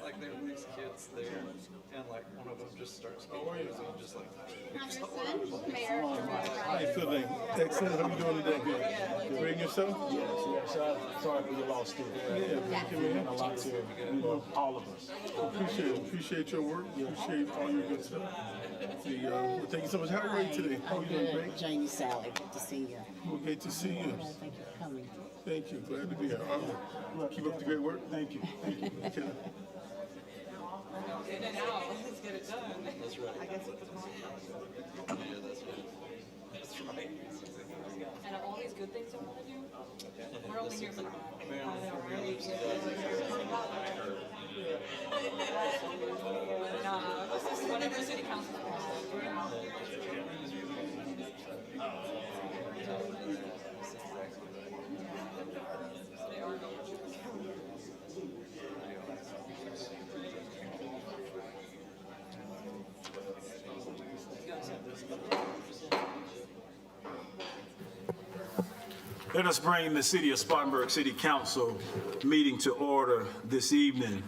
Like there were these kids there, and like one of them just starts going and just like. How you feeling? Excellent. How you doing today? Good. Great yourself? Yes. Sorry for your loss, too. Thank you, man. A lot to all of us. Appreciate your work. Appreciate all your good stuff. Thank you so much. How are you today? How are you doing, Good. great? Jamie Sally, good to see you. Well, great to see you. Thank you for coming. Thank you. Glad to be here. Keep up the great work. Thank you. Okay. In and out. Let's get it done. That's right. I guess yeah, that's right. That's right. And all these good things I want to do, we're only here for the this is whatever city council. Let us bring the City of Spartanburg City Council meeting to order this evening.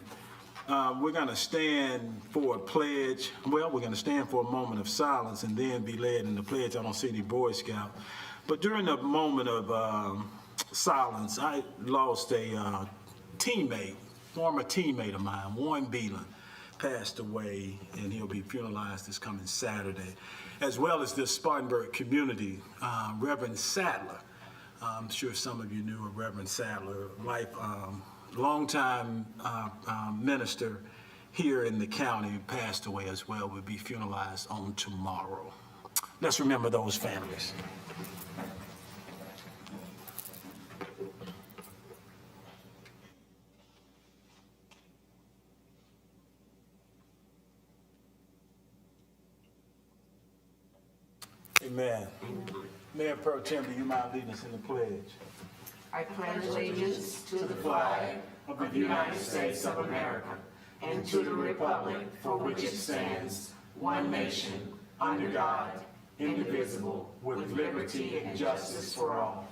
We're going to stand for a pledge. Well, we're going to stand for a moment of silence and then be led in the pledge. I don't see any Boy Scout. But during the moment of silence, I lost a teammate, former teammate of mine, Warren Beelan, passed away, and he'll be funeralized this coming Saturday, as well as this Spartanburg community, Reverend Sadler. I'm sure some of you knew of Reverend Sadler, longtime minister here in the county, passed away as well, will be funeralized on tomorrow. Let's remember those families. Amen. Mayor Pro Tem, do you mind leading us in the pledge? I pledge allegiance to the flag of the United States of America and to the republic for which it stands, one nation, under God, indivisible, with liberty and justice for all.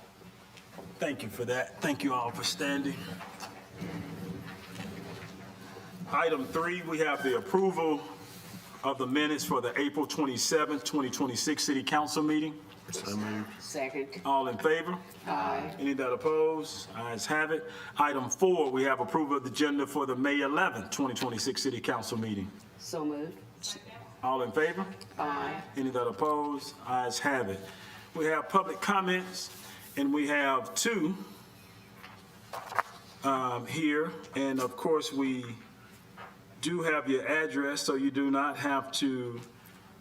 Thank you for that. Thank you all for standing. Item 3, we have the approval of the minutes for the April 27th, 2026 City Council meeting. Second. All in favor? Aye. Any that oppose? Ayes have it. Item 4, we have approval of the agenda for the May 11th, 2026 City Council meeting. So moved. All in favor? Aye. Any that oppose? Ayes have it. We have public comments, and we have 2 here. And of course, we do have your address, so you do not have to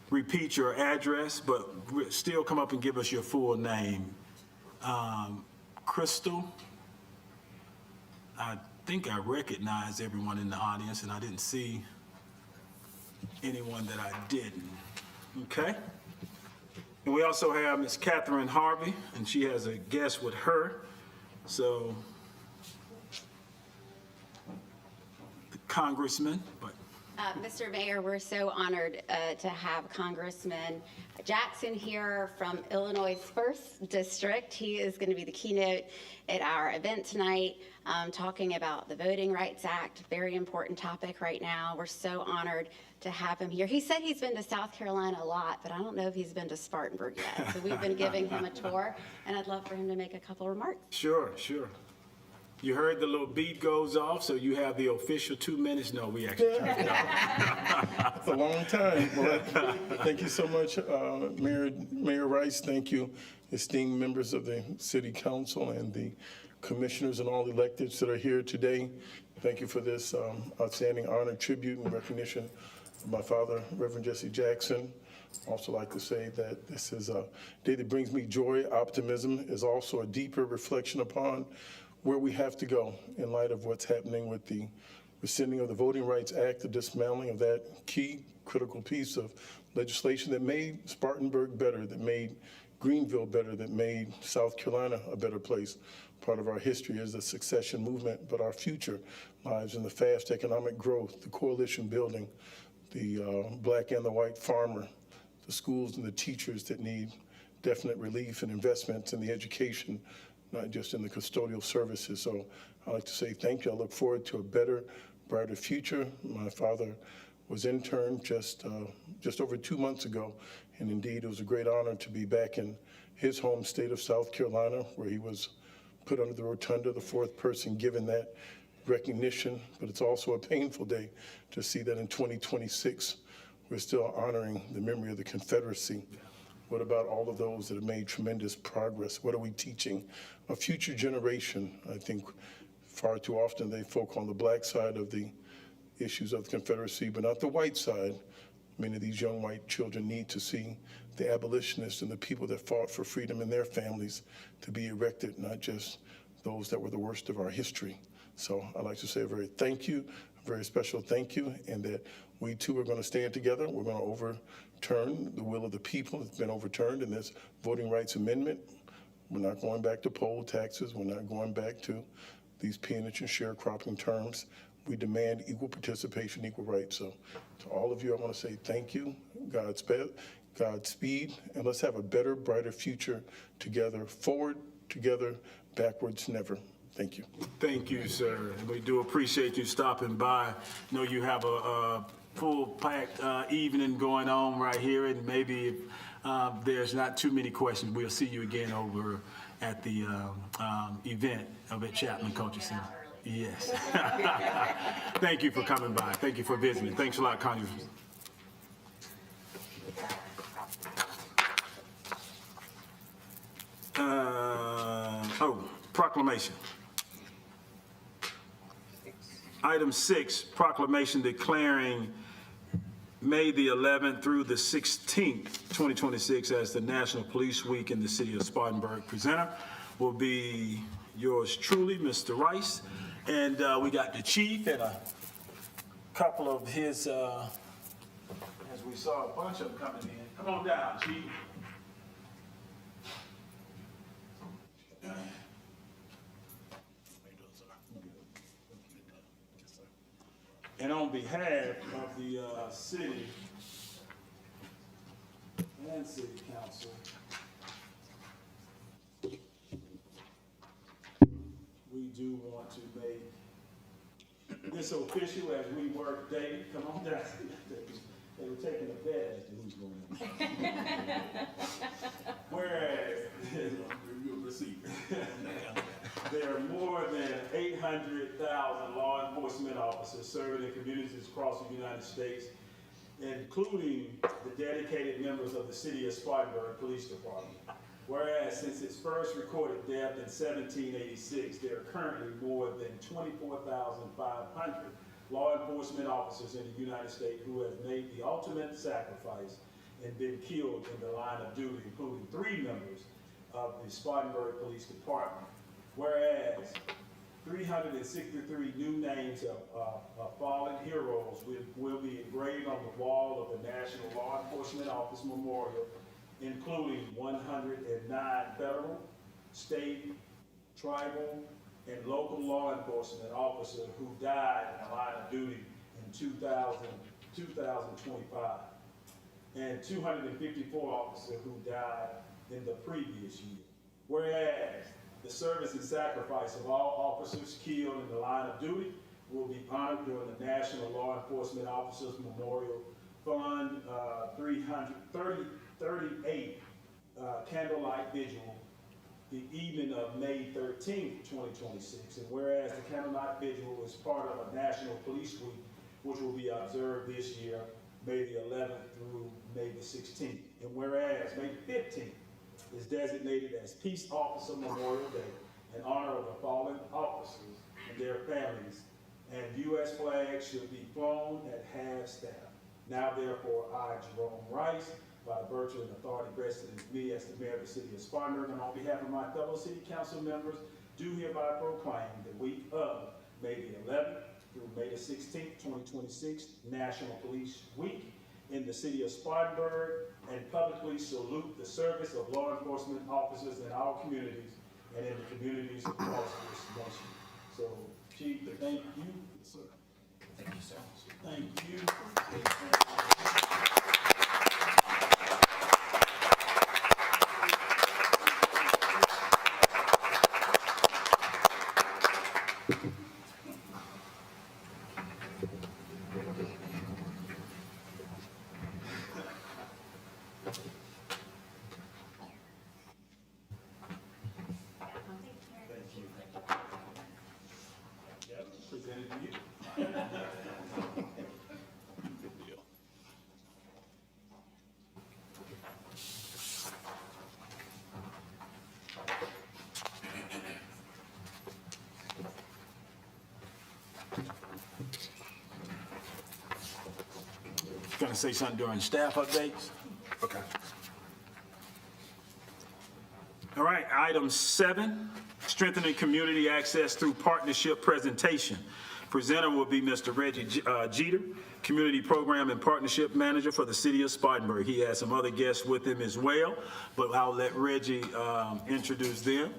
repeat your address, but still come up and give us your full name. Crystal, I think I recognize everyone in the audience, and I didn't see anyone that I didn't. Okay? And we also have Ms. Catherine Harvey, and she has a guest with her. So, the congressman, but Mr. Mayor, we're so honored to have Congressman Jackson here from Illinois' 1st District. He is going to be the keynote at our event tonight, talking about the Voting Rights Act, very important topic right now. We're so honored to have him here. He said he's been to South Carolina a lot, but I don't know if he's been to Spartanburg yet. So we've been giving him a tour, and I'd love for him to make a couple remarks. Sure. You heard the little beat goes off, so you have the official 2 minutes. No, we actually. It's a long time. Well, thank you so much, Mayor Rice. Thank you, esteemed members of the City Council and the commissioners and all electeds that are here today. Thank you for this outstanding honor, tribute, and recognition of my father, Reverend Jesse Jackson. I'd also like to say that this is a day that brings me joy. Optimism is also a deeper reflection upon where we have to go in light of what's happening with the rescinding of the Voting Rights Act, the dismantling of that key critical piece of legislation that made Spartanburg better, that made Greenville better, that made South Carolina a better place. Part of our history is the succession movement, but our future lies in the fast economic growth, the coalition building, the black and the white farmer, the schools and the teachers that need definite relief and investments in the education, not just in the custodial services. So I'd like to say thank you. I look forward to a better, brighter future. My father was interned just over 2 months ago, and indeed it was a great honor to be back in his home state of South Carolina, where he was put under the rotunda, the fourth person given that recognition. But it's also a painful day to see that in 2026 we're still honoring the memory of the Confederacy. What about all of those that have made tremendous progress? What are we teaching a future generation? I think far too often they focus on the black side of the issues of the Confederacy, but not the white side. Many of these young white children need to see the abolitionists and the people that fought for freedom in their families to be erected, not just those that were the worst of our history. So I'd like to say a very thank you, a very special thank you, and that we too are going to stand together. We're going to overturn the will of the people that's been overturned in this voting rights amendment. We're not going back to poll taxes. We're not going back to these peonage and sharecropping terms. We demand equal participation, equal rights. So to all of you, I want to say thank you, Godspeed, and let's have a better, brighter future together, forward together, backwards never. Thank you. Thank you, sir. We do appreciate you stopping by. I know you have a full-packed evening going on right here, and maybe if there's not too many questions, we'll see you again over at the event over at Chapman Culture Center. Yes. Thank you for coming by. Thank you for visiting. Thanks a lot, Congressman. Proclamation. Item 6, proclamation declaring May the 11th through the 16th, 2026 as the National Police Week in the city of Spartanburg. Presenter will be yours truly, Mr. Rice. And we got the chief and a couple of his, as we saw a bunch of them coming in. Come on down, chief. And on behalf of the city and city council, we do want to make this official as we work daily. Come on down. They were taking a bet as to who's going in. Whereas, there are more than 800,000 law enforcement officers serving in communities across the United States, including the dedicated members of the City of Spartanburg Police Department. Whereas since its first recorded death in 1786, there are currently more than 24,500 law enforcement officers in the United States who have made the ultimate sacrifice and been killed in the line of duty, including 3 members of the Spartanburg Police Department. Whereas 363 new names of fallen heroes will be engraved on the wall of the National Law Enforcement Office Memorial, including 109 federal, state, tribal, and local law enforcement officers who died in the line of duty in 2025, and 254 officers who died in the previous year. Whereas the service and sacrifice of all officers killed in the line of duty will be honored during the National Law Enforcement Officers Memorial Fund 338 candlelight vigil the evening of May 13th, 2026. And whereas the candlelight vigil is part of a National Police Week, which will be observed this year, May the 11th through May the 16th. And whereas May 15th is designated as Peace Officer Memorial Day in honor of the fallen officers and their families, and U.S. flags should be flown at half-staff. Now therefore, I, Jerome Rice, by the virtue and authority vested in me as the mayor of the city of Spartanburg, and on behalf of my fellow city council members, do hereby proclaim the week of May the 11th through May the 16th, 2026, National Police Week in the city of Spartanburg, and publicly salute the service of law enforcement officers in our communities and in the communities across this nation. So, Chief, thank you. Yes, sir. Thank you, sir. Thank you. to say something during staff updates? Okay. All right, item 7, strengthening community access through partnership presentation. Presenter will be Mr. Reggie Jeter, Community Program and Partnership Manager for the City of Spartanburg. He has some other guests with him as well, but I'll let Reggie introduce them.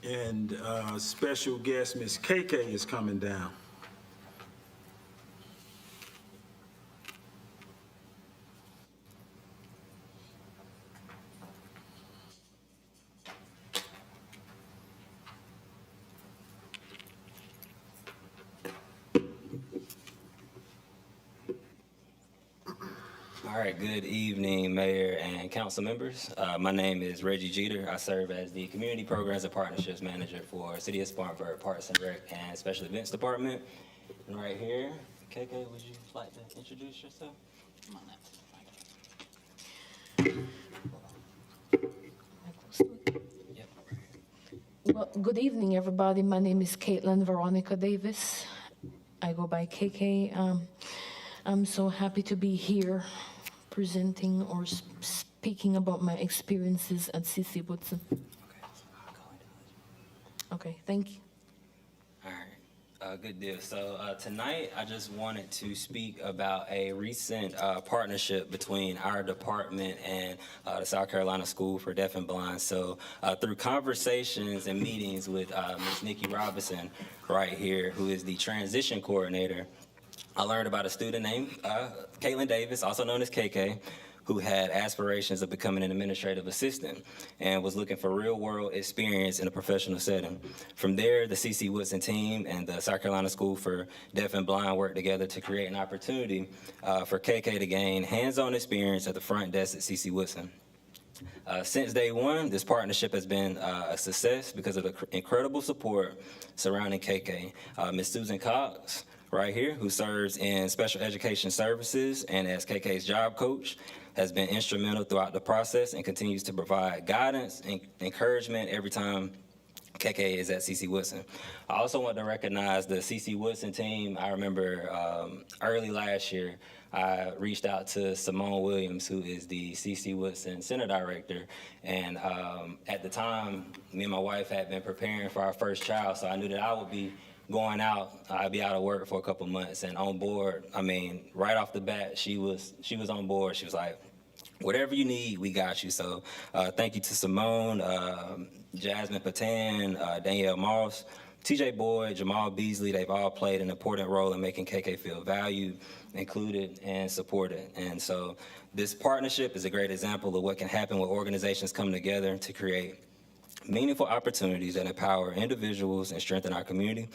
And special guest, Ms. KK, is coming down. All right, good evening, Mayor and council members. My name is Reggie Jeter. I serve as the Community Programs and Partnerships Manager for City of Spartanburg Parks and Rec and Special Events Department. And right here, KK, would you like to introduce yourself? Come on up. Yep. Well, good evening, everybody. My name is Caitlin Veronica Davis. I go by KK. I'm so happy to be here presenting or speaking about my experiences at CC Woodson. Okay, thank you. All right, good deal. So tonight, I just wanted to speak about a recent partnership between our department and the South Carolina School for Deaf and Blind. So through conversations and meetings with Ms. Nikki Robinson right here, who is the transition coordinator, I learned about a student named Caitlin Davis, also known as KK, who had aspirations of becoming an administrative assistant and was looking for real-world experience in a professional setting. From there, the CC Woodson team and the South Carolina School for Deaf and Blind worked together to create an opportunity for KK to gain hands-on experience at the front desk at CC Woodson. Since day one, this partnership has been a success because of the incredible support surrounding KK. Ms. Susan Cox, right here, who serves in special education services and as KK's job coach, has been instrumental throughout the process and continues to provide guidance and encouragement every time KK is at CC Woodson. I also want to recognize the CC Woodson team. I remember early last year, I reached out to Simone Williams, who is the CC Woodson Center Director, and at the time, me and my wife had been preparing for our first child, so I knew that I would be going out. I'd be out of work for a couple months, and on board, I mean, right off the bat, she was on board. She was like, whatever you need, we got you. So thank you to Simone, Jasmine Patan, Danielle Moss, TJ Boyd, Jamal Beasley. They've all played an important role in making KK feel valued, included, and supported. And so this partnership is a great example of what can happen when organizations come together to create meaningful opportunities that empower individuals and strengthen our community.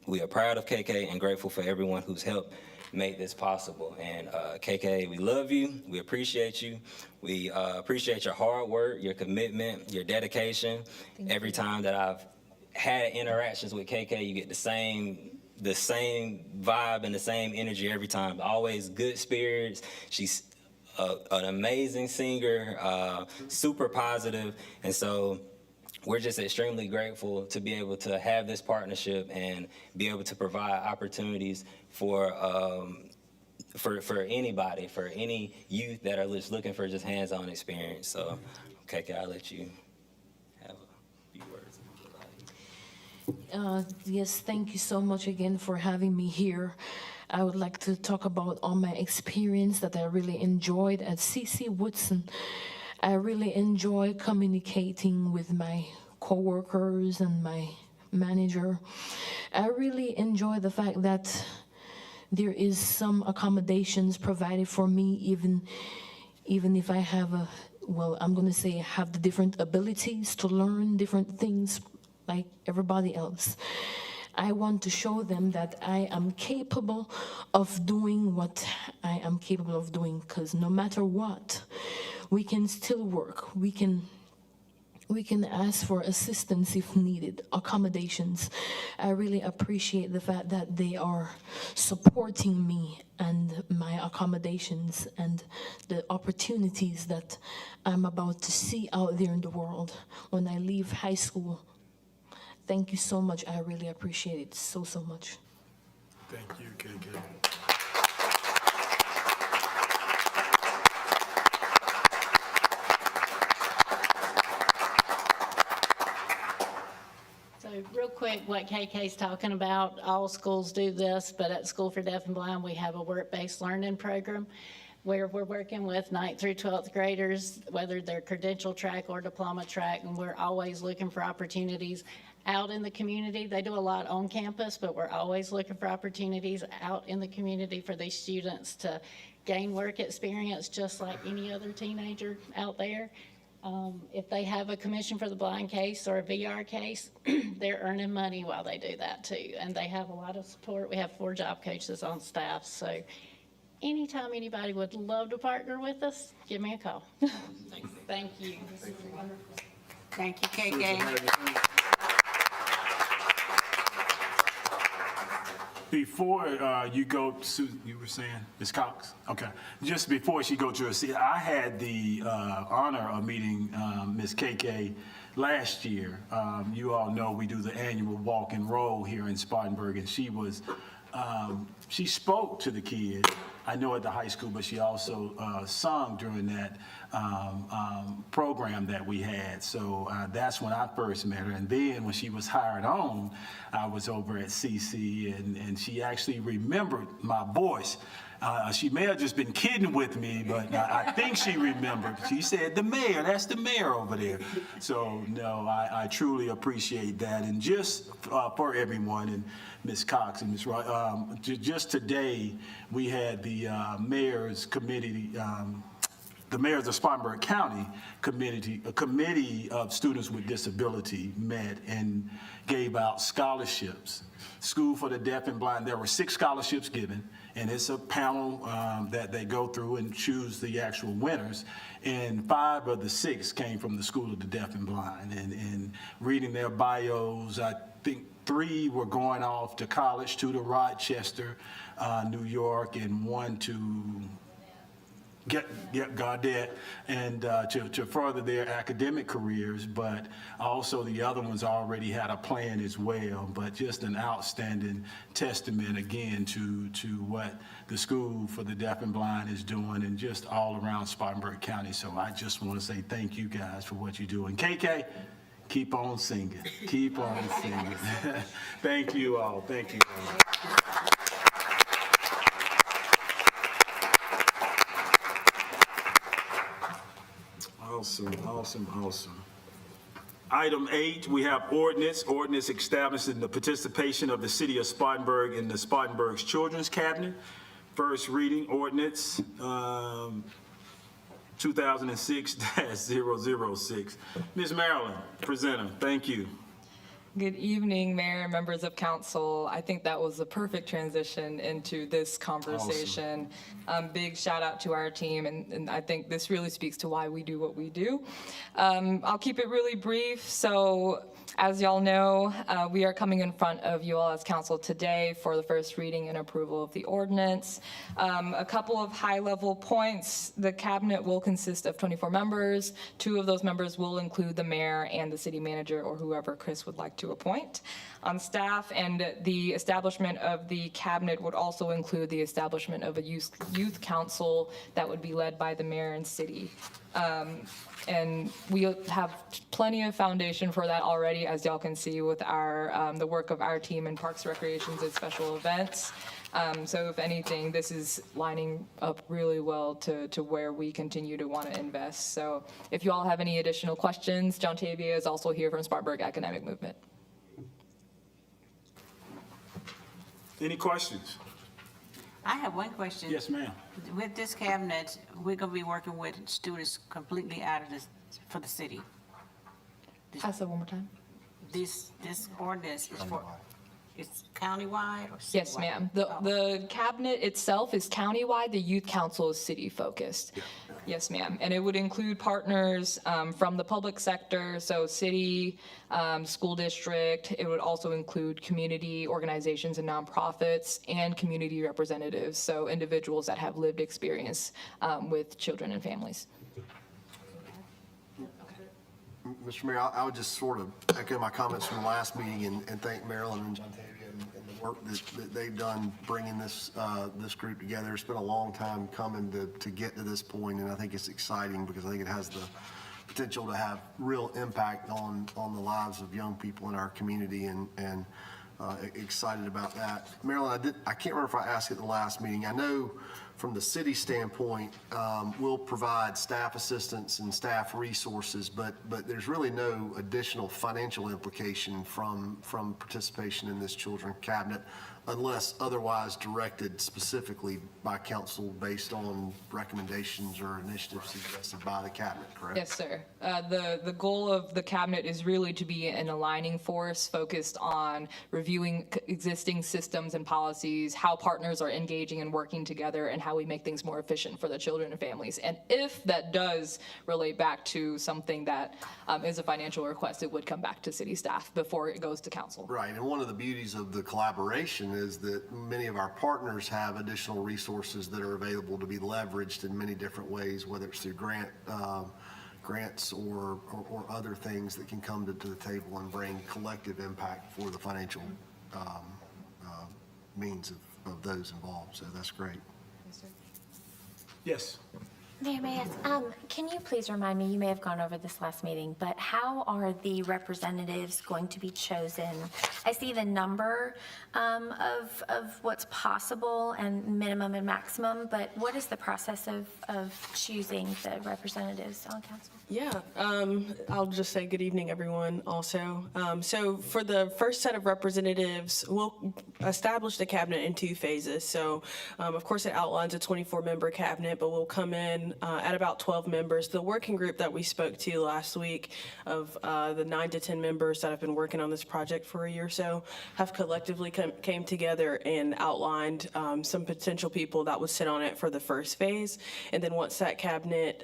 We are proud of KK and grateful for everyone who's helped make this possible. And KK, we love you. We appreciate you. We appreciate your hard work, your commitment, your dedication. Every time that I've had interactions with KK, you get the same vibe and the same energy every time. Always good spirits. She's an amazing singer, super positive. And so we're just extremely grateful to be able to have this partnership and be able to provide opportunities for anybody, for any youth that are just looking for just hands-on experience. So, KK, I'll let you have a few words. Yes, thank you so much again for having me here. I would like to talk about all my experience that I really enjoyed at CC Woodson. I really enjoy communicating with my coworkers and my manager. I really enjoy the fact that there is some accommodations provided for me, even if I have I'm going to say have the different abilities to learn different things like everybody else. I want to show them that I am capable of doing what I am capable of doing, because no matter what, we can still work. We can ask for assistance if needed, accommodations. I really appreciate the fact that they are supporting me and my accommodations and the opportunities that I'm about to see out there in the world when I leave high school. Thank you so much. I really appreciate it so much. Thank you, KK. quick what KK's talking about. All schools do this, but at School for Deaf and Blind, we have a work-based learning program where we're working with 9th through 12th graders, whether they're credential track or diploma track, and we're always looking for opportunities out in the community. They do a lot on campus, but we're always looking for opportunities out in the community for these students to gain work experience just like any other teenager out there. If they have a Commission for the Blind case or a VR case, they're earning money while they do that too. And they have a lot of support. We have 4 job coaches on staff. So anytime anybody would love to partner with us, give me a call. Thank you. Thank you, KK. Before you go, you were saying, Ms. Cox? Okay. Just before she go to her seat, I had the honor of meeting Ms. KK last year. You all know we do the annual walk and roll here in Spartanburg, and she was, she spoke to the kids, I know at the high school, but she also sung during that program that we had. So that's when I first met her. And then when she was hired on, I was over at CC, and she actually remembered my voice. She may have just been kidding with me, but I think she remembered. She said, "The mayor, that's the mayor over there." So no, I truly appreciate that. And just for everyone, and Ms. Cox and Ms. Wright, just today we had the mayor's committee, the mayors of Spartanburg County a committee of students with disability met and gave out scholarships. School for the Deaf and Blind, there were 6 scholarships given, and it's a panel that they go through and choose the actual winners. And 5 of the 6 came from the School of the Deaf and Blind. And reading their bios, I think 3 were going off to college, 2 to Rochester, New York, and 1 to Gaudet, and to further their academic careers, but also the other ones already had a plan as well. But just an outstanding testament again to what the School for the Deaf and Blind is doing, and just all around Spartanburg County. So I just want to say thank you guys for what you do. And KK, keep on singing. Keep on singing. Thank you all. Thank you all. Awesome. Item 8, we have ordinance establishing the participation of the city of Spartanburg in the Spartanburg's Children's Cabinet. First reading ordinance 2006-006. Ms. Marilyn, presenter, thank you. Good evening, Mayor and members of council. I think that was a perfect transition into this conversation. Awesome. Big shout out to our team, and I think this really speaks to why we do what we do. I'll keep it really brief. So as y'all know, we are coming in front of you all as council today for the first reading and approval of the ordinance. A couple of high-level points. The cabinet will consist of 24 members. 2 of those members will include the mayor and the city manager, or whoever Chris would like to appoint on staff. And the establishment of the cabinet would also include the establishment of a youth council that would be led by the mayor and city. And we have plenty of foundation for that already, as y'all can see with our the work of our team in Parks, Recreations, and Special Events. So if anything, this is lining up really well to where we continue to want to invest. So if you all have any additional questions, John Tavia is also here from Spartanburg Academic Movement. Any questions? I have one question. Yes, ma'am. With this cabinet, we're going to be working with students completely out of this, for the city. Ask that one more time. This ordinance is for, it's countywide or citywide? Yes, ma'am. The cabinet itself is countywide. The youth council is city focused. Yeah. Yes, ma'am. And it would include partners from the public sector, so city, school district. It would also include community organizations and nonprofits and community representatives, so individuals that have lived experience with children and families. Mr. Mayor, I would just sort of echo my comments from the last meeting and thank Marilyn and John Tavia and the work that they've done bringing this this group together. It's been a long time coming to get to this point, and I think it's exciting because I think it has the potential to have real impact on the lives of young people in our community, and excited about that. Marilyn, I can't remember if I asked at the last meeting. I know from the city standpoint, we'll provide staff assistance and staff resources, but there's really no additional financial implication from participation in this children's cabinet unless otherwise directed specifically by council based on recommendations or initiatives suggested by the cabinet, correct? Yes, sir. The goal of the cabinet is really to be an aligning force focused on reviewing existing systems and policies, how partners are engaging and working together, and how we make things more efficient for the children and families. And if that does relate back to something that is a financial request, it would come back to city staff before it goes to council. Right, and one of the beauties of the collaboration is that many of our partners have additional resources that are available to be leveraged in many different ways, whether it's through grants or other things that can come to the table and bring collective impact for the financial means of those involved. So that's great. Yes. Mayor, may I ask, can you please remind me, you may have gone over this last meeting, but how are the representatives going to be chosen? I see the number of what's possible and minimum and maximum, but what is the process of choosing the representatives on council? Yeah, I'll just say good evening, everyone, also. So for the first set of representatives, we'll establish the cabinet in 2 phases. So, of course, it outlines a 24-member cabinet, but we'll come in at about 12 members. The working group that we spoke to last week of the 9 to 10 members that have been working on this project for a year or so have collectively came together and outlined some potential people that would sit on it for the first phase. And then once that cabinet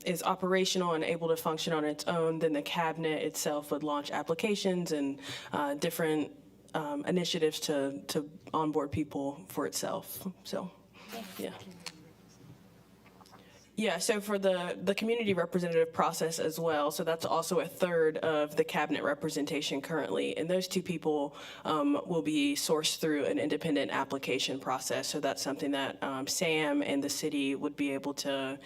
is operational and able to function on its own, then the cabinet itself would launch applications and different initiatives to onboard people for itself. So, yeah. Yeah, so for the community representative process as well, so that's also a third of the cabinet representation currently, and those 2 people will be sourced through an independent application process. So that's something that Sam and the city would be able to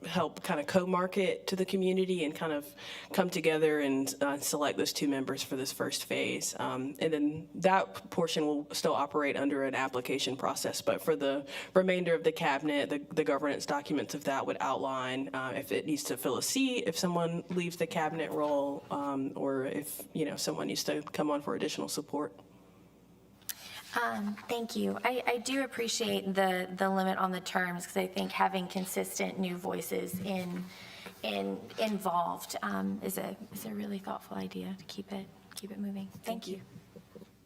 help kind of co-market to the community and kind of come together and select those 2 members for this first phase. And then that portion will still operate under an application process, but for the remainder of the cabinet, the governance documents of that would outline if it needs to fill a seat, if someone leaves the cabinet role, or if, someone needs to come on for additional support. Thank you. I do appreciate the limit on the terms, because I think having consistent new voices involved is a really thoughtful idea to keep it moving. Thank you.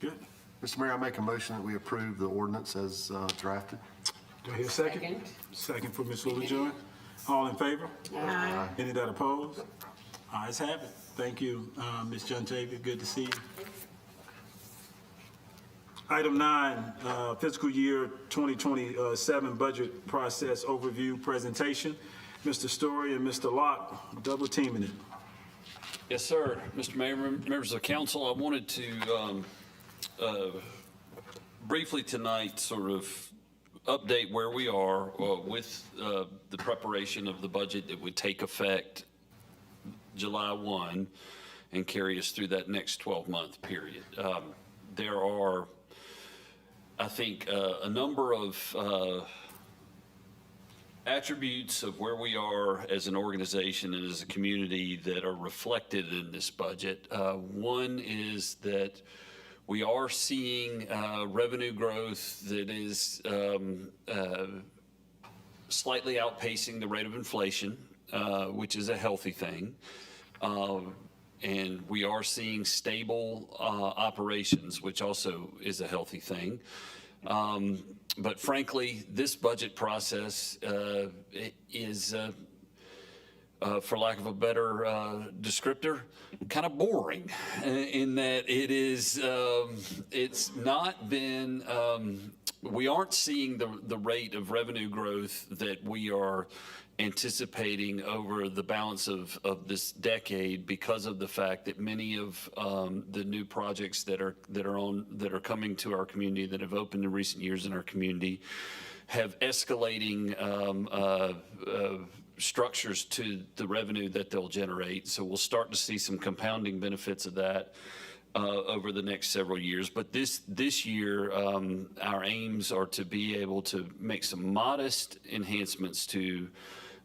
Good. Mr. Mayor, I make a motion that we approve the ordinance as drafted. Do I hear a second? Second for Ms. Littlejohn. All in favor? Aye. Any that oppose? Ayes have it. Thank you, Ms. Juntavia. Good to see you. Item 9, fiscal year 2027 budget process overview presentation. Mr. Story and Mr. Locke, double teaming it. Yes, sir. Mr. Mayor, members of council, I wanted to briefly tonight sort of update where we are with the preparation of the budget that would take effect July 1 and carry us through that next 12-month period. There are, I think, a number of attributes of where we are as an organization and as a community that are reflected in this budget. One is that we are seeing revenue growth that is slightly outpacing the rate of inflation, which is a healthy thing. And we are seeing stable operations, which also is a healthy thing. But frankly, this budget process is, for lack of a better descriptor, kind of boring in that it is, it's not been, we aren't seeing the rate of revenue growth that we are anticipating over the balance of this decade because of the fact that many of the new projects that are coming to our community, that have opened in recent years in our community, have escalating structures to the revenue that they'll generate. So we'll start to see some compounding benefits of that over the next several years. But this year, our aims are to be able to make some modest enhancements to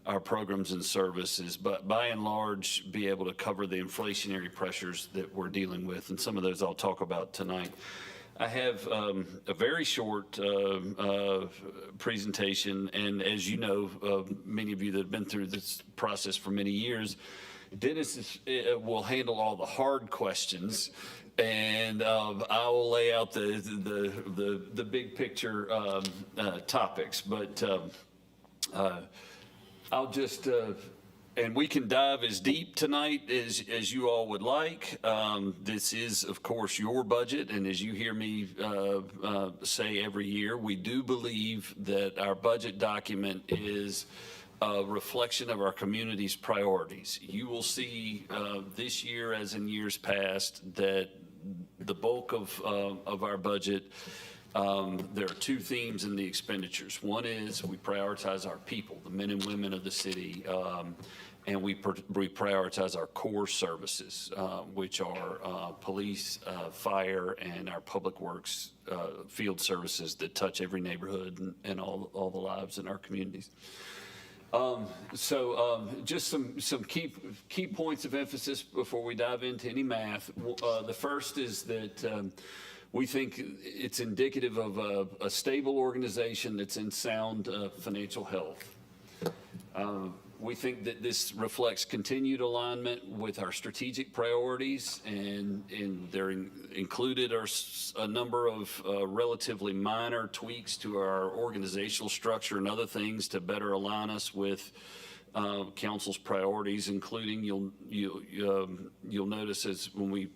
our programs and services, but by and large, be able to cover the inflationary pressures that we're dealing with. And some of those I'll talk about tonight. I have a very short presentation, and as you know, many of you that have been through this process for many years, Dennis will handle all the hard questions, and I will lay out the big picture topics. But I'll just. And we can dive as deep tonight as you all would like. This is, of course, your budget, and as you hear me say every year, we do believe that our budget document is a reflection of our community's priorities. You will see this year, as in years past, that the bulk of our budget, there are two themes in the expenditures. One is we prioritize our people, the men and women of the city, and we prioritize our core services, which are police, fire, and our public works field services that touch every neighborhood and all the lives in our communities. Just some key points of emphasis before we dive into any math. The first is that we think it's indicative of a stable organization that's in sound financial health. We think that this reflects continued alignment with our strategic priorities, and there included are a number of relatively minor tweaks to our organizational structure and other things to better align us with council's priorities, including you'll notice as when we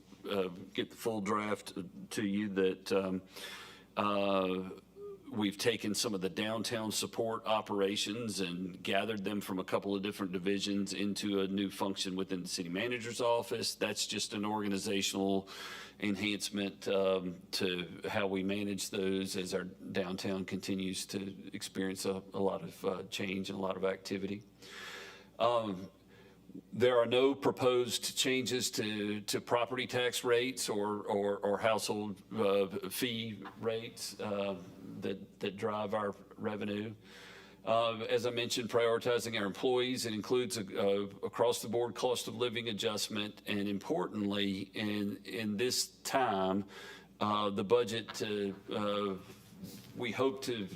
get the full draft to you that we've taken some of the downtown support operations and gathered them from a couple of different divisions into a new function within the city manager's office. That's just an organizational enhancement to how we manage those as our downtown continues to experience a lot of change and a lot of activity. There are no proposed changes to property tax rates or household fee rates that drive our revenue. As I mentioned, prioritizing our employees, it includes across-the-board cost of living adjustment, and importantly, in this time, the budget we hope to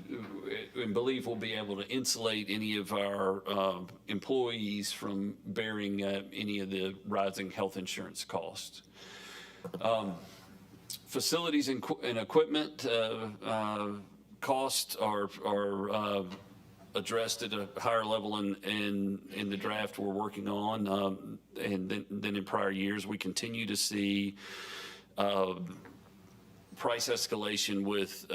and believe we'll be able to insulate any of our employees from bearing any of the rising health insurance costs. Facilities and equipment costs are addressed at a higher level in the draft we're working on, and then in prior years. We continue to see price escalation with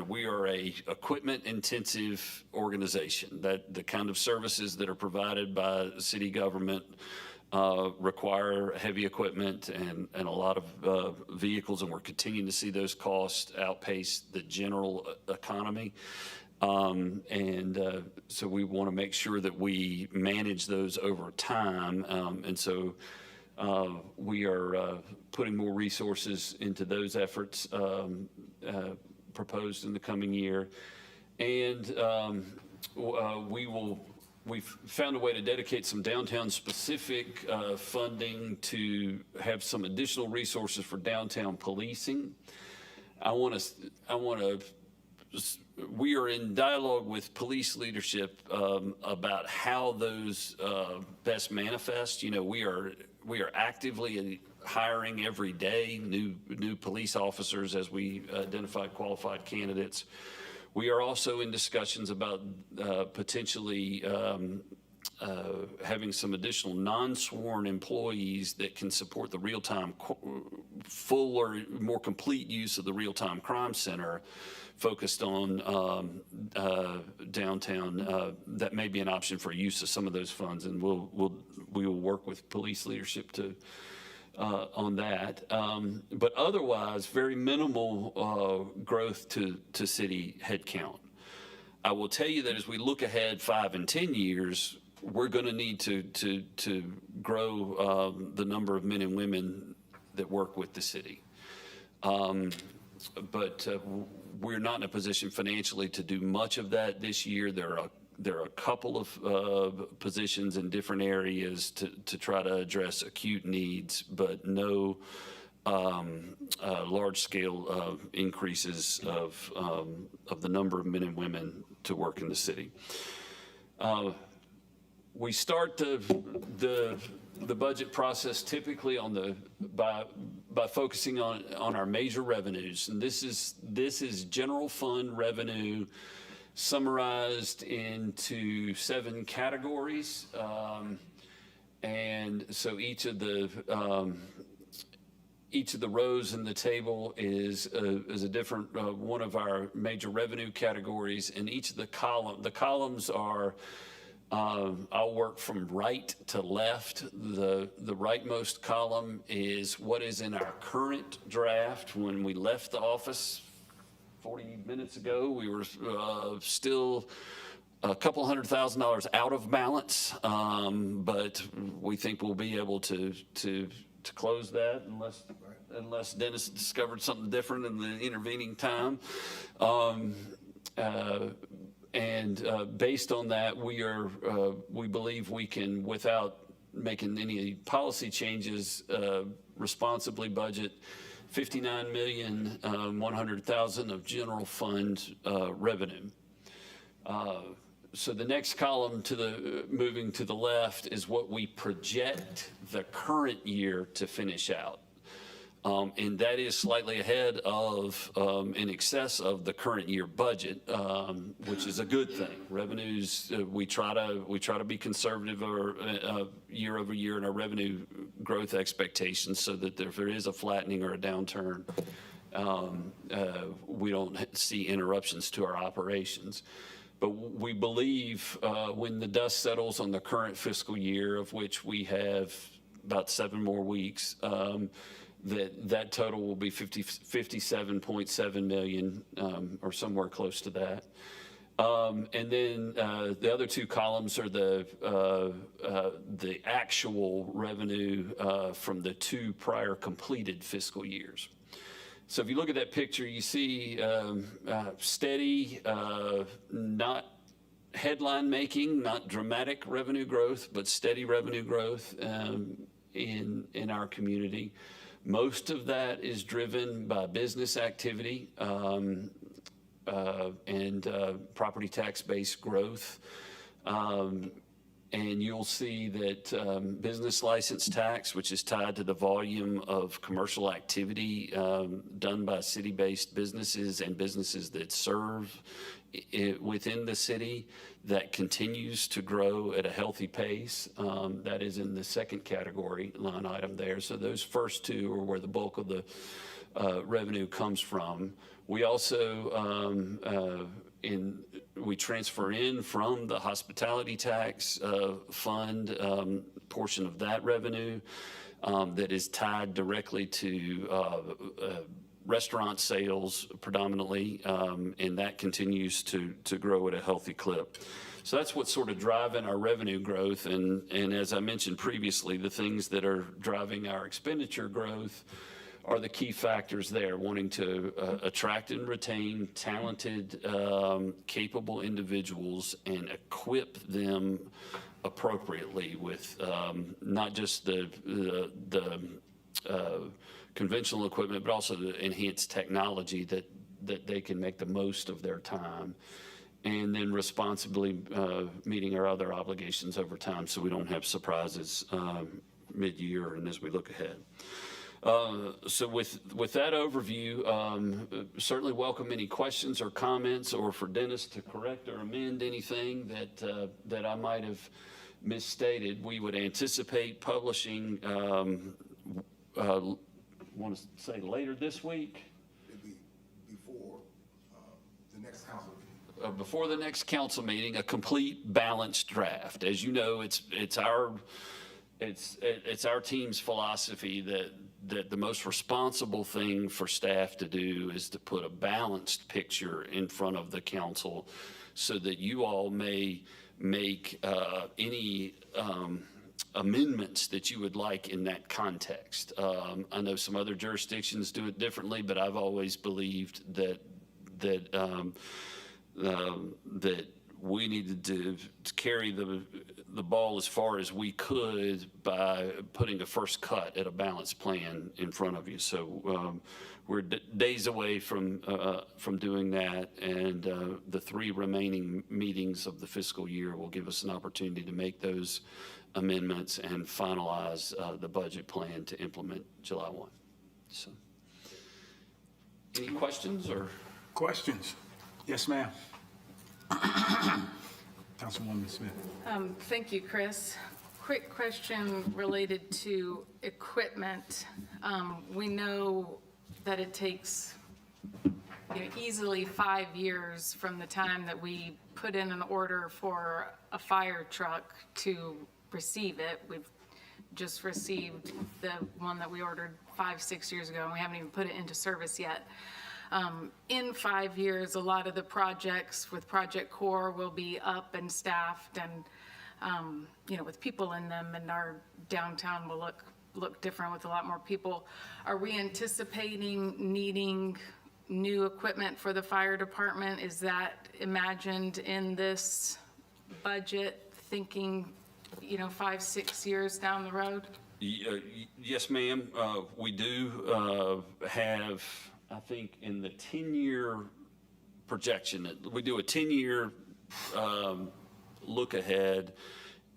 we are a equipment intensive organization, that the kind of services that are provided by city government require heavy equipment and a lot of vehicles, and we're continuing to see those costs outpace the general economy. So we want to make sure that we manage those over time. So we are putting more resources into those efforts proposed in the coming year. And we've found a way to dedicate some downtown specific funding to have some additional resources for downtown policing. We are in dialogue with police leadership about how those best manifest. We are actively hiring every day new police officers as we identify qualified candidates. We are also in discussions about potentially having some additional non-sworn employees that can support the real-time, full or more complete use of the real-time crime center focused on downtown. That may be an option for use of some of those funds, and we will work with police leadership on that. But otherwise, very minimal growth to city headcount. I will tell you that as we look ahead 5 and 10 years, we're going to need to grow the number of men and women that work with the city. But we're not in a position financially to do much of that this year. There are a couple of positions in different areas to try to address acute needs, but no large-scale increases of the number of men and women to work in the city. We start the budget process typically by focusing on our major revenues, and this is general fund revenue summarized into 7 categories, and so each of the rows in the table is a different one of our major revenue categories, and each of the columns are. I'll work from right to left. The rightmost column is what is in our current draft. When we left the office 40 minutes ago, we were still a couple $100,000 out of balance, but we think we'll be able to close that unless Dennis discovered something different in the intervening time. And based on that, we believe we can, without making any policy changes, responsibly budget $59,100,000 of general fund revenue. So the next column moving to the left is what we project the current year to finish out. And that is slightly ahead of, in excess of the current year budget, which is a good thing. Revenues, we try to be conservative year over year in our revenue growth expectations, so that if there is a flattening or a downturn, we don't see interruptions to our operations. But we believe when the dust settles on the current fiscal year, of which we have about 7 more weeks, that total will be 57.7 million, or somewhere close to that. And then the other 2 columns are the actual revenue from the 2 prior completed fiscal years. So if you look at that picture, you see steady, not headline making, not dramatic revenue growth, but steady revenue growth in our community. Most of that is driven by business activity and property tax-based growth. And you'll see that business license tax, which is tied to the volume of commercial activity done by city-based businesses and businesses that serve within the city, that continues to grow at a healthy pace. That is in the second category line item there. So those first 2 are where the bulk of the revenue comes from. We also we transfer in from the hospitality tax fund portion of that revenue that is tied directly to restaurant sales predominantly, and that continues to grow at a healthy clip. So that's what's sort of driving our revenue growth. And as I mentioned previously, the things that are driving our expenditure growth are the key factors there, wanting to attract and retain talented, capable individuals and equip them appropriately with not just the conventional equipment, but also the enhanced technology that they can make the most of their time, and then responsibly meeting our other obligations over time, so we don't have surprises mid-year and as we look ahead. So with that overview, certainly welcome any questions or comments, or for Dennis to correct or amend anything that I might have misstated. We would anticipate publishing, want to say later this week? It'd be before the next council meeting. Before the next council meeting, a complete balanced draft. As you know, it's our team's philosophy that the most responsible thing for staff to do is to put a balanced picture in front of the council so that you all may make any amendments that you would like in that context. I know some other jurisdictions do it differently, but I've always believed that we needed to carry the ball as far as we could by putting a first cut at a balanced plan in front of you. So we're days away from doing that, and the 3 remaining meetings of the fiscal year will give us an opportunity to make those amendments and finalize the budget plan to implement July 1. So, any questions or? Questions? Yes, ma'am. Councilwoman Smith. Thank you, Chris. Quick question related to equipment. We know that it takes easily 5 years from the time that we put in an order for a fire truck to receive it. We've just received the one that we ordered 5-6 years ago, and we haven't even put it into service yet. In 5 years, a lot of the projects with Project Core will be up and staffed and, with people in them, and our downtown will look different with a lot more people. Are we anticipating needing new equipment for the fire department? Is that imagined in this budget, thinking, 5-6 years down the road? Yes, ma'am. We do have, I think, in the 10-year projection, we do a 10-year look ahead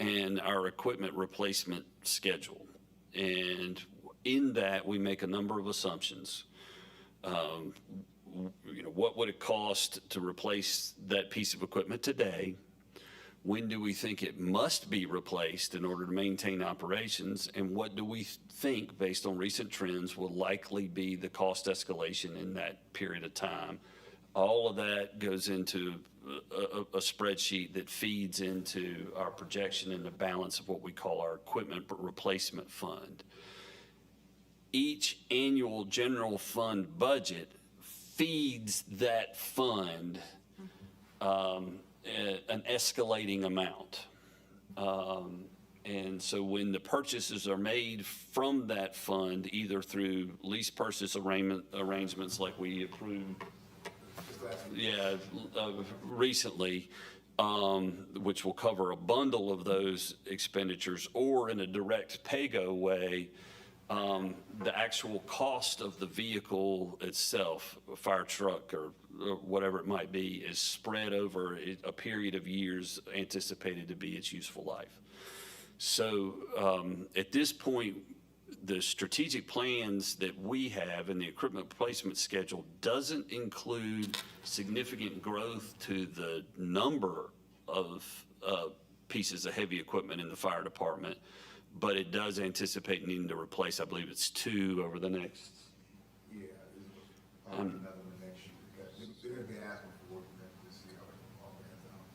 and our equipment replacement schedule. And in that, we make a number of assumptions. What would it cost to replace that piece of equipment today? When do we think it must be replaced in order to maintain operations? And what do we think, based on recent trends, will likely be the cost escalation in that period of time? All of that goes into a spreadsheet that feeds into our projection and the balance of what we call our equipment replacement fund. Each annual general fund budget feeds that fund an escalating amount. And so when the purchases are made from that fund, either through lease purchase arrangements like we approved recently, which will cover a bundle of those expenditures, or in a direct pay-go way, the actual cost of the vehicle itself, a fire truck or whatever it might be, is spread over a period of years anticipated to be its useful life. So at this point, the strategic plans that we have and the equipment replacement schedule doesn't include significant growth to the number of pieces of heavy equipment in the fire department, but it does anticipate needing to replace, I believe it's 2 over the next. Yeah, another one next year, because they're gonna be asking for work this year, all that out.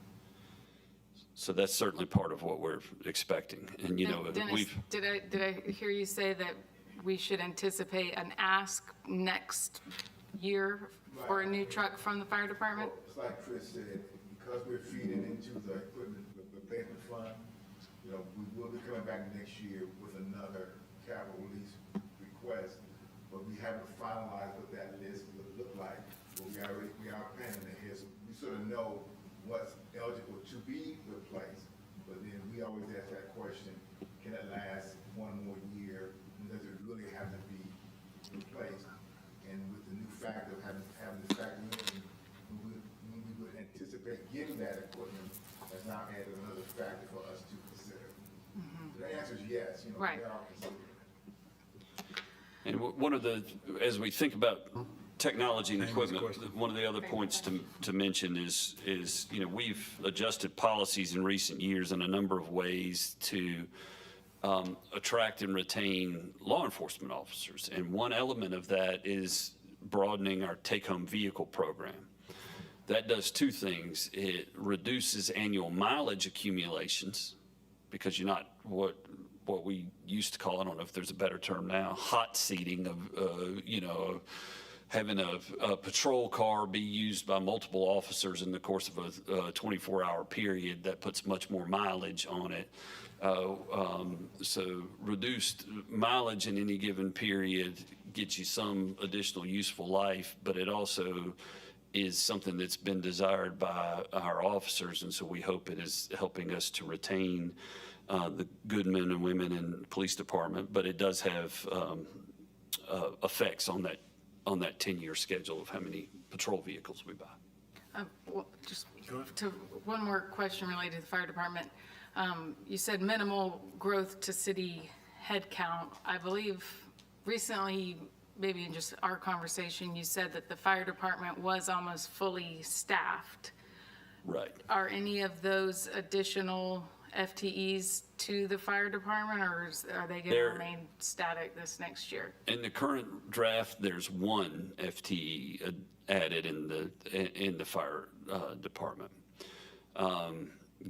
So that's certainly part of what we're expecting. And, Dennis, we've. did I hear you say that we should anticipate an ask next year for a new truck from the fire department? Well, it's like Chris said, because we're feeding into the equipment replacement fund, we will be coming back next year with another capital lease request, but we haven't finalized what that list would look like. But we are planning ahead, so we sort of know what's eligible to be replaced. But then we always ask that question, can it last one more year? Does it really have to be replaced? And with the new factor of having to factor in, we would anticipate getting that equipment, that's now added another factor for us to consider. So the answer is yes, Right. we are considering it. And one of the, as we think about technology and equipment, one of the other points to mention is we've adjusted policies in recent years in a number of ways to attract and retain law enforcement officers. And one element of that is broadening our take-home vehicle program. That does 2 things. It reduces annual mileage accumulations, because you're not, what we used to call, I don't know if there's a better term now, hot seating of, you know, having a patrol car be used by multiple officers in the course of a 24-hour period, that puts much more mileage on it. So reduced mileage in any given period gets you some additional useful life, but it also is something that's been desired by our officers, and so we hope it is helping us to retain the good men and women in the police department, but it does have effects on that 10-year schedule of how many patrol vehicles we buy. Well, just to one more question related to the fire department. You said minimal growth to city headcount. I believe recently, maybe in just our conversation, you said that the fire department was almost fully staffed. Right. Are any of those additional FTEs to the fire department, or are they going to remain static this next year? In the current draft, there's one FTE added in the fire department.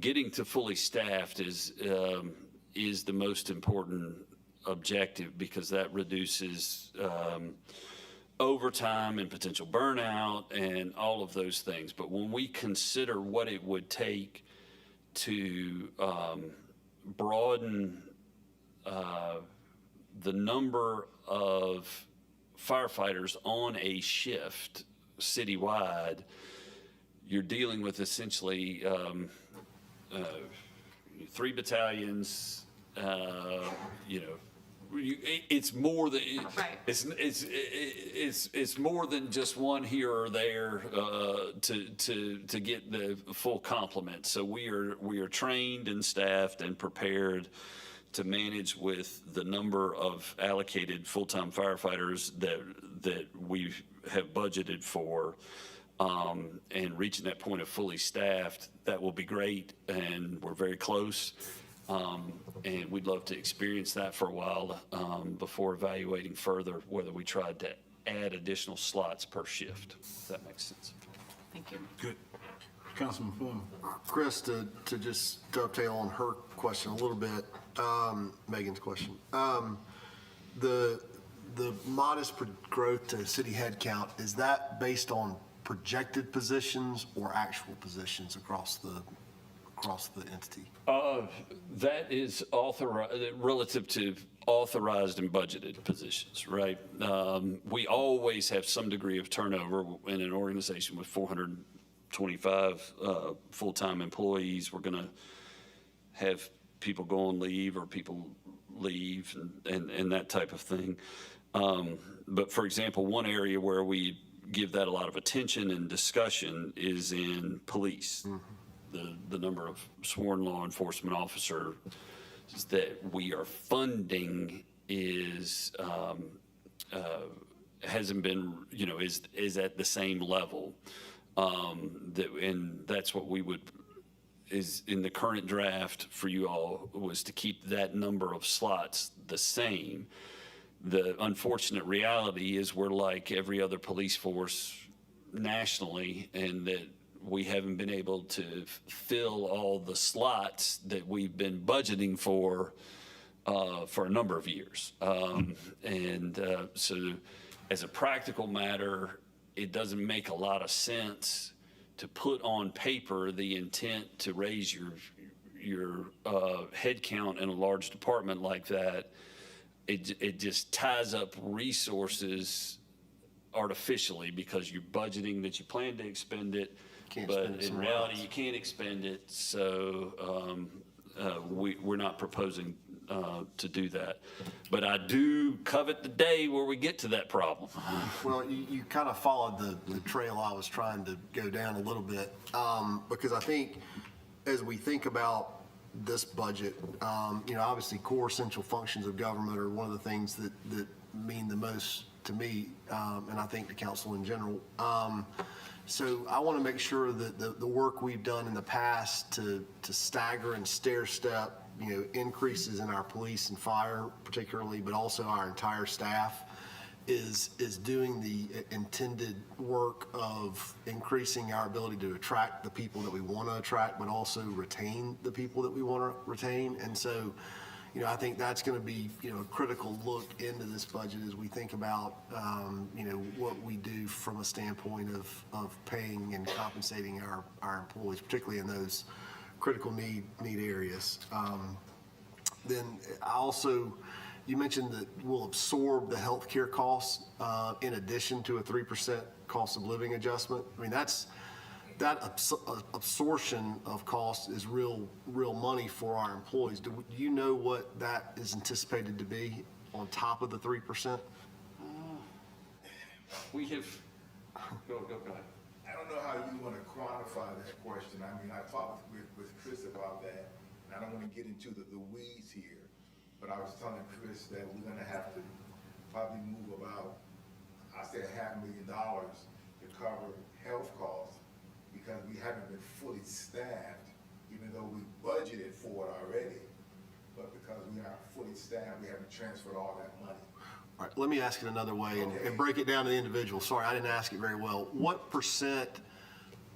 Getting to fully staffed is the most important objective, because that reduces overtime and potential burnout and all of those things. But when we consider what it would take to broaden the number of firefighters on a shift citywide, you're dealing with essentially 3 battalions, you know, it's more than it's more than just one here or there to get the full complement. So we are trained and staffed and prepared to manage with the number of allocated full-time firefighters that we have budgeted for, and reaching that point of fully staffed. That will be great, and we're very close. And we'd love to experience that for a while before evaluating further whether we tried to add additional slots per shift, if that makes sense. Thank you. Good. Councilman Foreman. Chris, to just dovetail on her question a little bit, Megan's question. The modest growth to city headcount, is that based on projected positions or actual positions across the entity? That is relative to authorized and budgeted positions, right? We always have some degree of turnover in an organization with 425 full-time employees. We're going to have people go on leave or people leave and that type of thing. But for example, one area where we give that a lot of attention and discussion is in police. The number of sworn law enforcement officers that we are funding is hasn't been, you know, is at the same level. And that's what we would, is in the current draft for you all, was to keep that number of slots the same. The unfortunate reality is we're like every other police force nationally, and that we haven't been able to fill all the slots that we've been budgeting for a number of years. So as a practical matter, it doesn't make a lot of sense to put on paper the intent to raise your head count in a large department like that. It just ties up resources artificially, because you're budgeting that you plan to expend it, but in reality you can't expend it. So we're not proposing to do that. But I do covet the day where we get to that problem. Well, you kind of followed the trail I was trying to go down a little bit, because I think as we think about this budget, you know, obviously core essential functions of government are one of the things that mean the most to me, and I think the council in general. So I want to make sure that the work we've done in the past to stagger and stair step, you know, increases in our police and fire particularly, but also our entire staff, is doing the intended work of increasing our ability to attract the people that we want to attract, but also retain the people that we want to retain. And so, I think that's going to be, a critical look into this budget as we think about, what we do from a standpoint of paying and compensating our employees, particularly in those critical need areas. Then I also, you mentioned that we'll absorb the healthcare costs in addition to a 3% cost of living adjustment. I mean, that absorption of cost is real money for our employees. Do you know what that is anticipated to be on top of the 3%? We have, go ahead. I don't know how you want to quantify that question. I mean, I talked with Chris about that, and I don't want to get into the weeds here, but I was telling Chris that we're going to have to probably move about, I said $500,000 to cover health costs, because we haven't been fully staffed, even though we budgeted for it already. But because we aren't fully staffed, we haven't transferred all that money. All right, let me ask it another way and break it down to the individual. Sorry, I didn't ask it very well. What percent,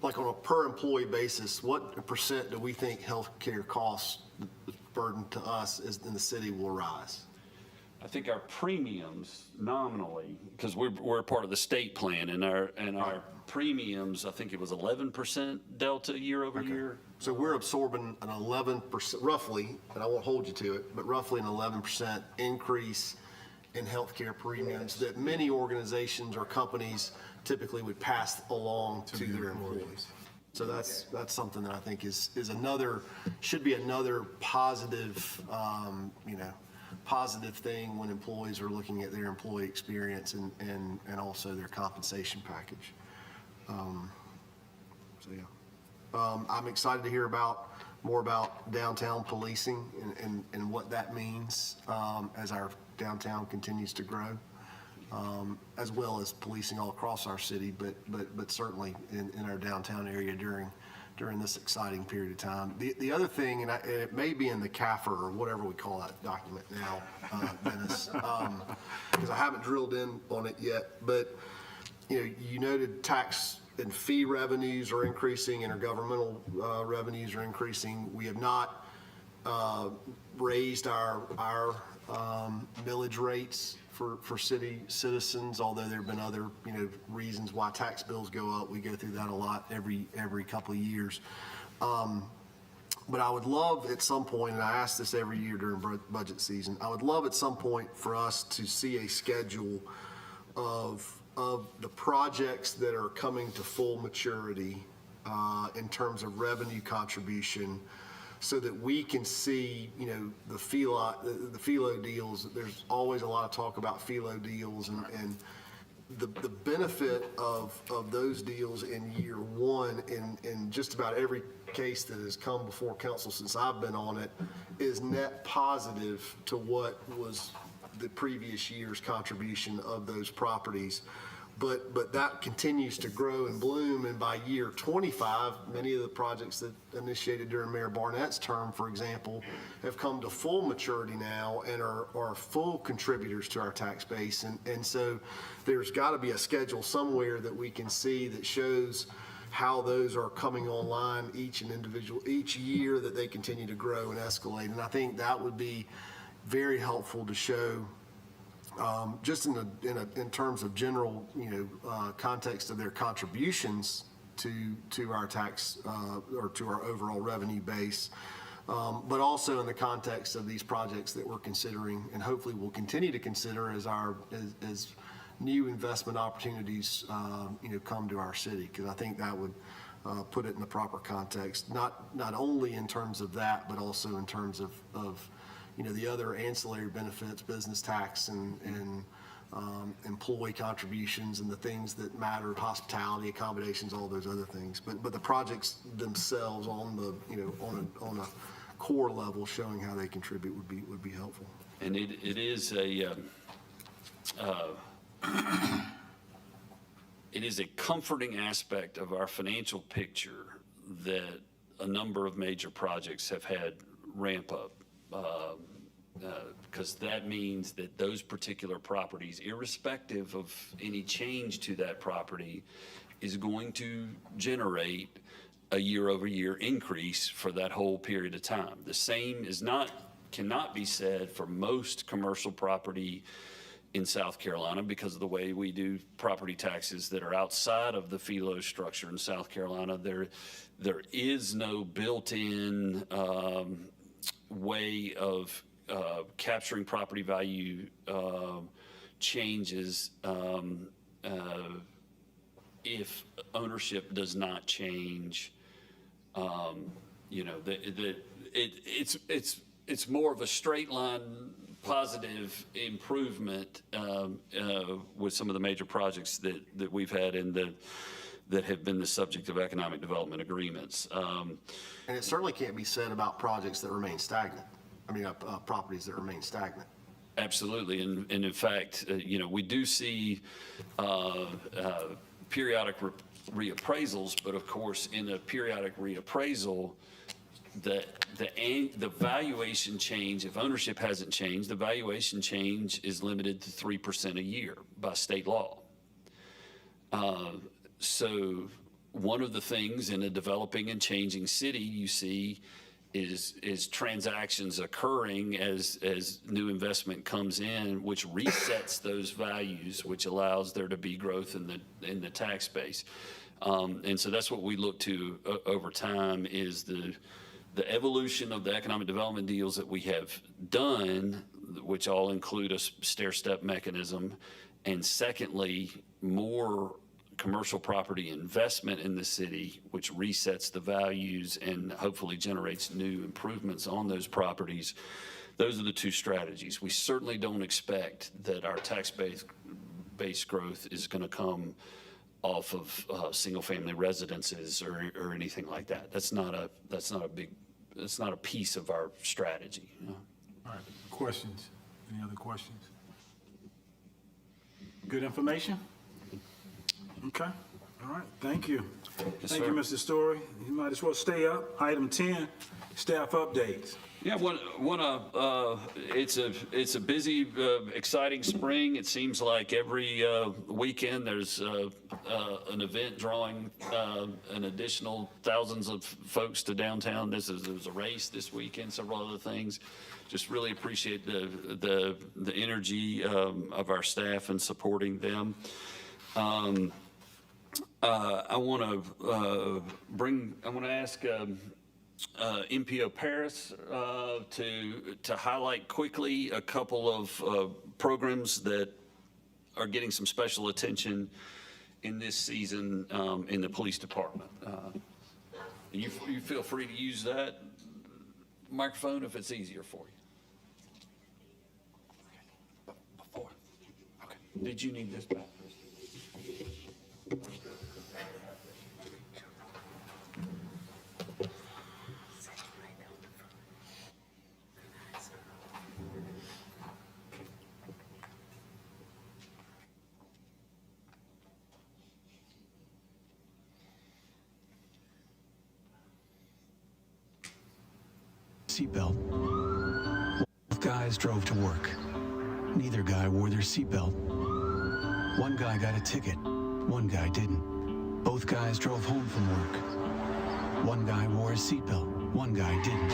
like on a per employee basis, what percent do we think healthcare costs burden to us in the city will rise? I think our premiums nominally, because we're a part of the state plan, and our premiums, I think it was 11% delta year over year. So we're absorbing an 11%, roughly, and I won't hold you to it, but roughly an 11% increase in healthcare premiums that many organizations or companies typically would pass along to their employees. So that's something that I think should be another positive, positive thing when employees are looking at their employee experience and also their compensation package. I'm excited to hear more about downtown policing and what that means as our downtown continues to grow, as well as policing all across our city, but certainly in our downtown area during this exciting period of time. The other thing, and it may be in the CAFR or whatever we call that document now, Dennis, because I haven't drilled in on it yet, but you noted tax and fee revenues are increasing, intergovernmental revenues are increasing. We have not raised our millage rates for city citizens, although there have been other reasons why tax bills go up. We go through that a lot every couple of years. But I would love at some point, and I ask this every year during budget season, I would love at some point for us to see a schedule of the projects that are coming to full maturity in terms of revenue contribution, so that we can see, the FELO deals. There's always a lot of talk about FELO deals, and the benefit of those deals in year one in just about every case that has come before council since I've been on it is net positive to what was the previous year's contribution of those properties. But that continues to grow and bloom, and by year 25, many of the projects that initiated during Mayor Barnett's term, for example, have come to full maturity now and are full contributors to our tax base. And so there's got to be a schedule somewhere that we can see that shows how those are coming online each year, that they continue to grow and escalate. And I think that would be very helpful to show, just in terms of general, context of their contributions to our tax or to our overall revenue base, but also in the context of these projects that we're considering and hopefully will continue to consider as new investment opportunities, come to our city, because I think that would put it in the proper context, not only in terms of that, but also in terms of the other ancillary benefits, business tax and employee contributions and the things that matter, hospitality, accommodations, all those other things. But the projects themselves on on a core level, showing how they contribute would be helpful. And it is a comforting aspect of our financial picture that a number of major projects have had ramp up. Because that means that those particular properties, irrespective of any change to that property, is going to generate a year-over-year increase for that whole period of time. The same is not cannot be said for most commercial property in South Carolina because of the way we do property taxes that are outside of the FELO structure in South Carolina. There is no built-in way of capturing property value changes if ownership does not change. You know, it's more of a straight line positive improvement with some of the major projects that we've had and that have been the subject of economic development agreements. And it certainly can't be said about projects that remain stagnant. I mean, properties that remain stagnant. Absolutely, and in fact, you know, we do see periodic reappraisals, but of course, in a periodic reappraisal, the valuation change, if ownership hasn't changed, the valuation change is limited to 3% a year by state law. So one of the things in a developing and changing city you see is transactions occurring as new investment comes in, which resets those values, which allows there to be growth in the tax base. And so that's what we look to over time is the evolution of the economic development deals that we have done, which all include a stair-step mechanism, and secondly, more commercial property investment in the city, which resets the values and hopefully generates new improvements on those properties. Those are the two strategies. We certainly don't expect that our tax-based growth is going to come off of single-family residences or anything like that. That's not a piece of our strategy. You know? All right, questions? Any other questions? Good information? Okay, all right, thank you. Yes, Thank sir. you, Mr. Story. You might as well stay up. Item 10, staff updates. Yeah, it's a busy, exciting spring. It seems like every weekend there's an event drawing an additional thousands of folks to downtown. There was a race this weekend, several other things. Just really appreciate the energy of our staff and supporting them. I want to ask MPO Paris to highlight quickly a couple of programs that are getting some special attention in this season in the police department. You feel free to use that microphone if it's easier for you. Before. Okay. Did you need this back? Seatbelt. Both guys drove to work. Neither guy wore their seatbelt. One guy got a ticket. One guy didn't. Both guys drove home from work. One guy wore his seatbelt. One guy didn't.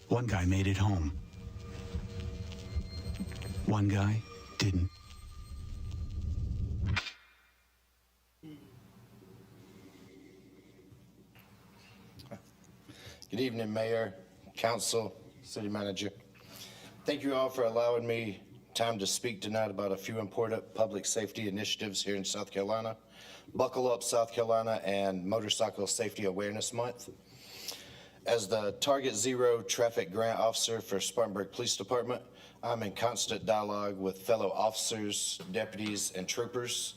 One guy made it home. One guy didn't. Good evening, Mayor, Council, City Manager. Thank you all for allowing me time to speak tonight about a few important public safety initiatives here in South Carolina. Buckle Up South Carolina and Motorcycle Safety Awareness Month. As the Target Zero Traffic Grant Officer for Spartanburg Police Department, I'm in constant dialogue with fellow officers, deputies, and troopers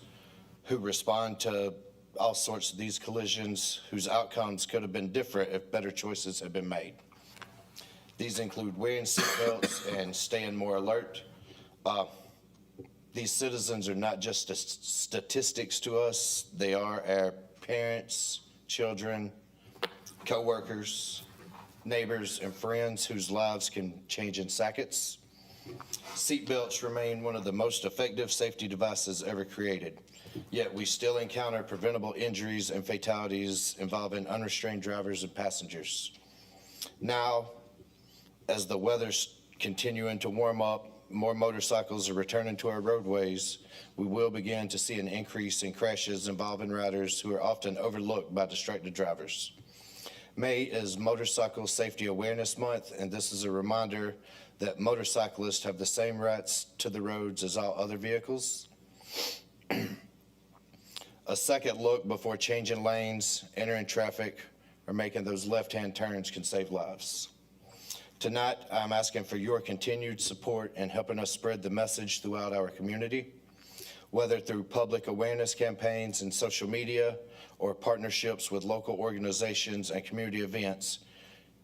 who respond to all sorts of these collisions whose outcomes could have been different if better choices had been made. These include wearing seatbelts and staying more alert. These citizens are not just statistics to us. They are our parents, children, co-workers, neighbors, and friends whose lives can change in seconds. Seatbelts remain one of the most effective safety devices ever created. Yet we still encounter preventable injuries and fatalities involving unrestrained drivers and passengers. Now, as the weather's continuing to warm up, more motorcycles are returning to our roadways, we will begin to see an increase in crashes involving riders who are often overlooked by distracted drivers. May is Motorcycle Safety Awareness Month, and this is a reminder that motorcyclists have the same rights to the roads as all other vehicles. A second look before changing lanes, entering traffic, or making those left-hand turns can save lives. Tonight, I'm asking for your continued support in helping us spread the message throughout our community, whether through public awareness campaigns and social media or partnerships with local organizations and community events.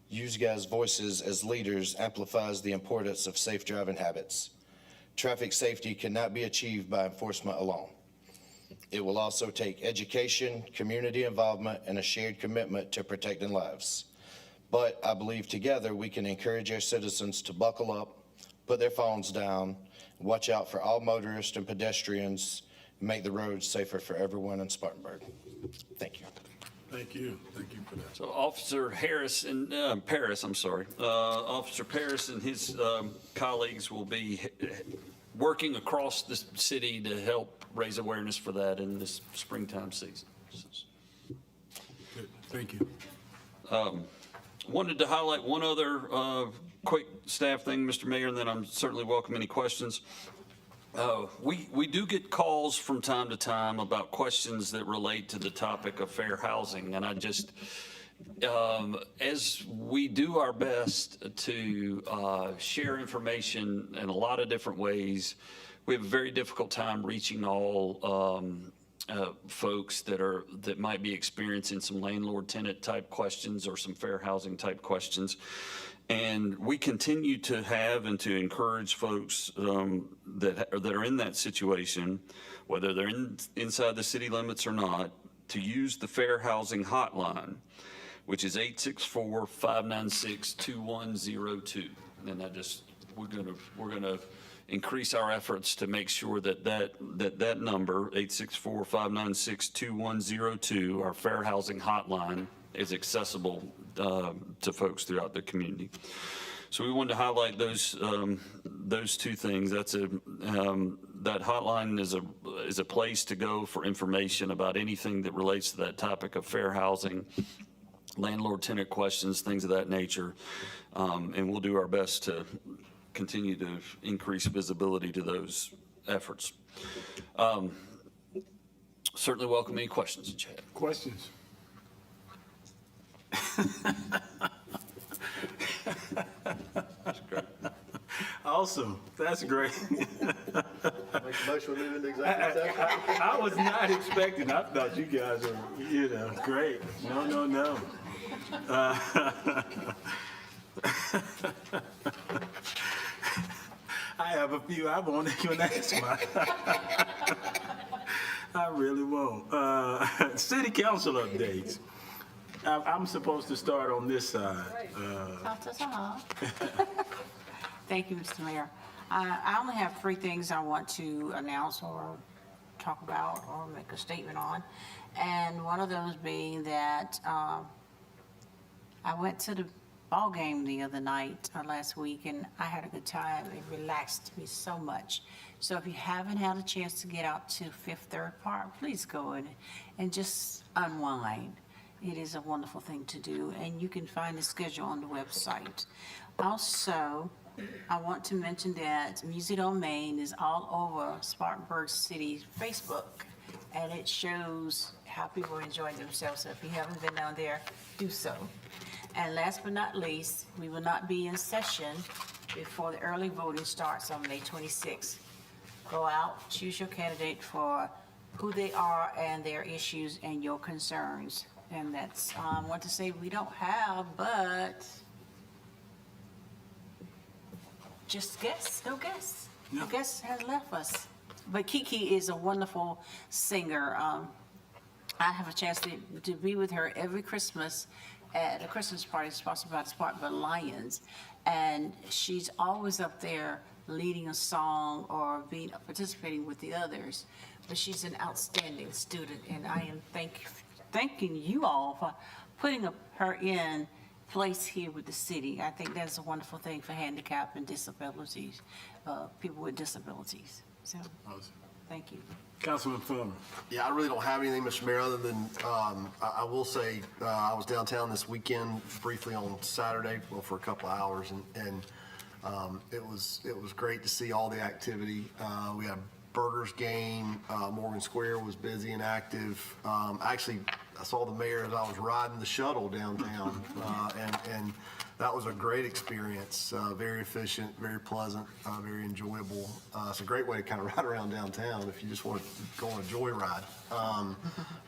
You guys' voices as leaders amplifies the importance of safe driving habits. Traffic safety cannot be achieved by enforcement alone. It will also take education, community involvement, and a shared commitment to protecting lives. But I believe together we can encourage our citizens to buckle up, put their phones down, watch out for all motorists and pedestrians, and make the roads safer for everyone in Spartanburg. Thank you. Thank you. Thank you for that. So Officer Harris and Officer Paris and his colleagues will be working across the city to help raise awareness for that in this springtime season. Good. Thank you. Wanted to highlight one other quick staff thing, Mr. Mayor, and then I'm certainly welcome any questions. We do get calls from time to time about questions that relate to the topic of fair housing, and I just, as we do our best to share information in a lot of different ways, we have a very difficult time reaching all folks that might be experiencing some landlord-tenant type questions or some fair housing type questions. And we continue to have and to encourage folks that are in that situation, whether they're inside the city limits or not, to use the Fair Housing Hotline, which is 864-596-2102. And we're gonna increase our efforts to make sure that number, 864-596-2102, our Fair Housing Hotline, is accessible to folks throughout the community. So we wanted to highlight those two things. That hotline is a place to go for information about anything that relates to that topic of fair housing, landlord-tenant questions, things of that nature, and we'll do our best to continue to increase visibility to those efforts. Certainly welcome any questions, Chad. Questions? Awesome. That's great. Make a motion, we move into executive session. I was not expecting. I thought you guys were, great. No. I have a few I won't even ask about. I really won't. City Council updates. I'm supposed to start on this side. Thank you, Mr. Mayor. I only have 3 things I want to announce or talk about or make a statement on. And one of those being that I went to the ball game the other night, last week, and I had a good time. It relaxed me so much. So if you haven't had a chance to get out to Fifth Third Park, please go in and just unwind. It is a wonderful thing to do, and you can find the schedule on the website. Also, I want to mention that Music on Main is all over Spartanburg City Facebook, and it shows how people enjoy themselves. So if you haven't been down there, do so. And last but not least, we will not be in session before the early voting starts on May 26th. Go out, choose your candidate for who they are and their issues and your concerns. And that's what to say we don't have, but just guess, no guess. No guess has left us. But Kiki is a wonderful singer. I have a chance to be with her every Christmas at a Christmas party sponsored by the Spartanburg Lions. And she's always up there leading a song or participating with the others. but she's an outstanding student, and I am thanking you all for putting her in place here with the city. I think that's a wonderful thing for handicap and disabilities, people with disabilities. So, thank you. Councilman Farmer. Yeah, I really don't have anything, Mr. Mayor, other than I will say I was downtown this weekend briefly on Saturday, well, for a couple of hours, and it was great to see all the activity. We had a Burgers game. Morgan Square was busy and active. Actually, I saw the mayor as I was riding the shuttle downtown, and that was a great experience. Very efficient, very pleasant, very enjoyable. It's a great way to kind of ride around downtown if you just want to go on a joyride.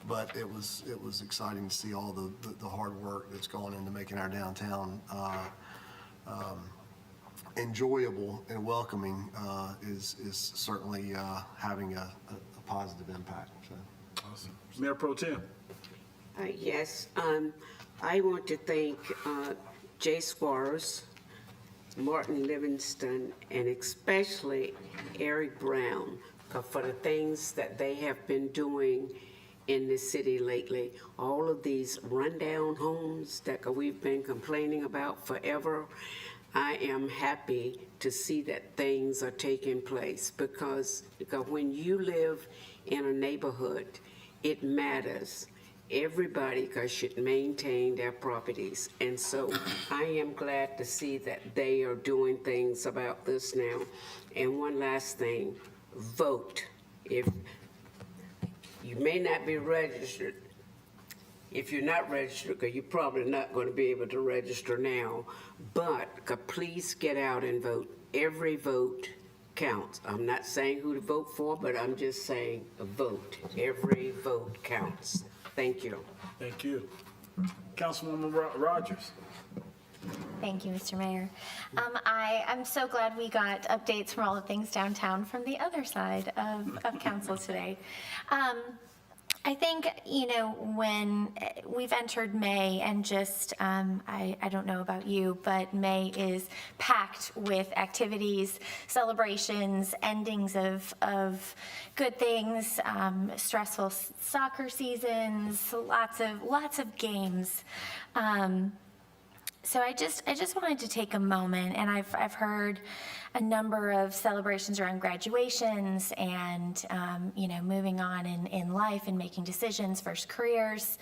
But it was exciting to see all the hard work that's gone into making our downtown enjoyable and welcoming. Is certainly having a positive impact. So. Awesome. Mayor Pro Tem. Yes, I want to thank Jay Squires, Martin Livingston, and especially Eric Brown for the things that they have been doing in the city lately. All of these rundown homes that we've been complaining about forever, I am happy to see that things are taking place because when you live in a neighborhood, it matters. Everybody should maintain their properties. And so I am glad to see that they are doing things about this now. And one last thing, vote. If you may not be registered, if you're not registered, because you're probably not going to be able to register now, but please get out and vote. Every vote counts. I'm not saying who to vote for, but I'm just saying vote. Every vote counts. Thank you. Thank you. Councilwoman Rogers. Thank you, Mr. Mayor. I'm so glad we got updates from all the things downtown from the other side of council today. I think, when we've entered May and just, I don't know about you, but May is packed with activities, celebrations, endings of good things, stressful soccer seasons, lots of games. So I just wanted to take a moment, and I've heard a number of celebrations around graduations and moving on in life and making decisions, first careers.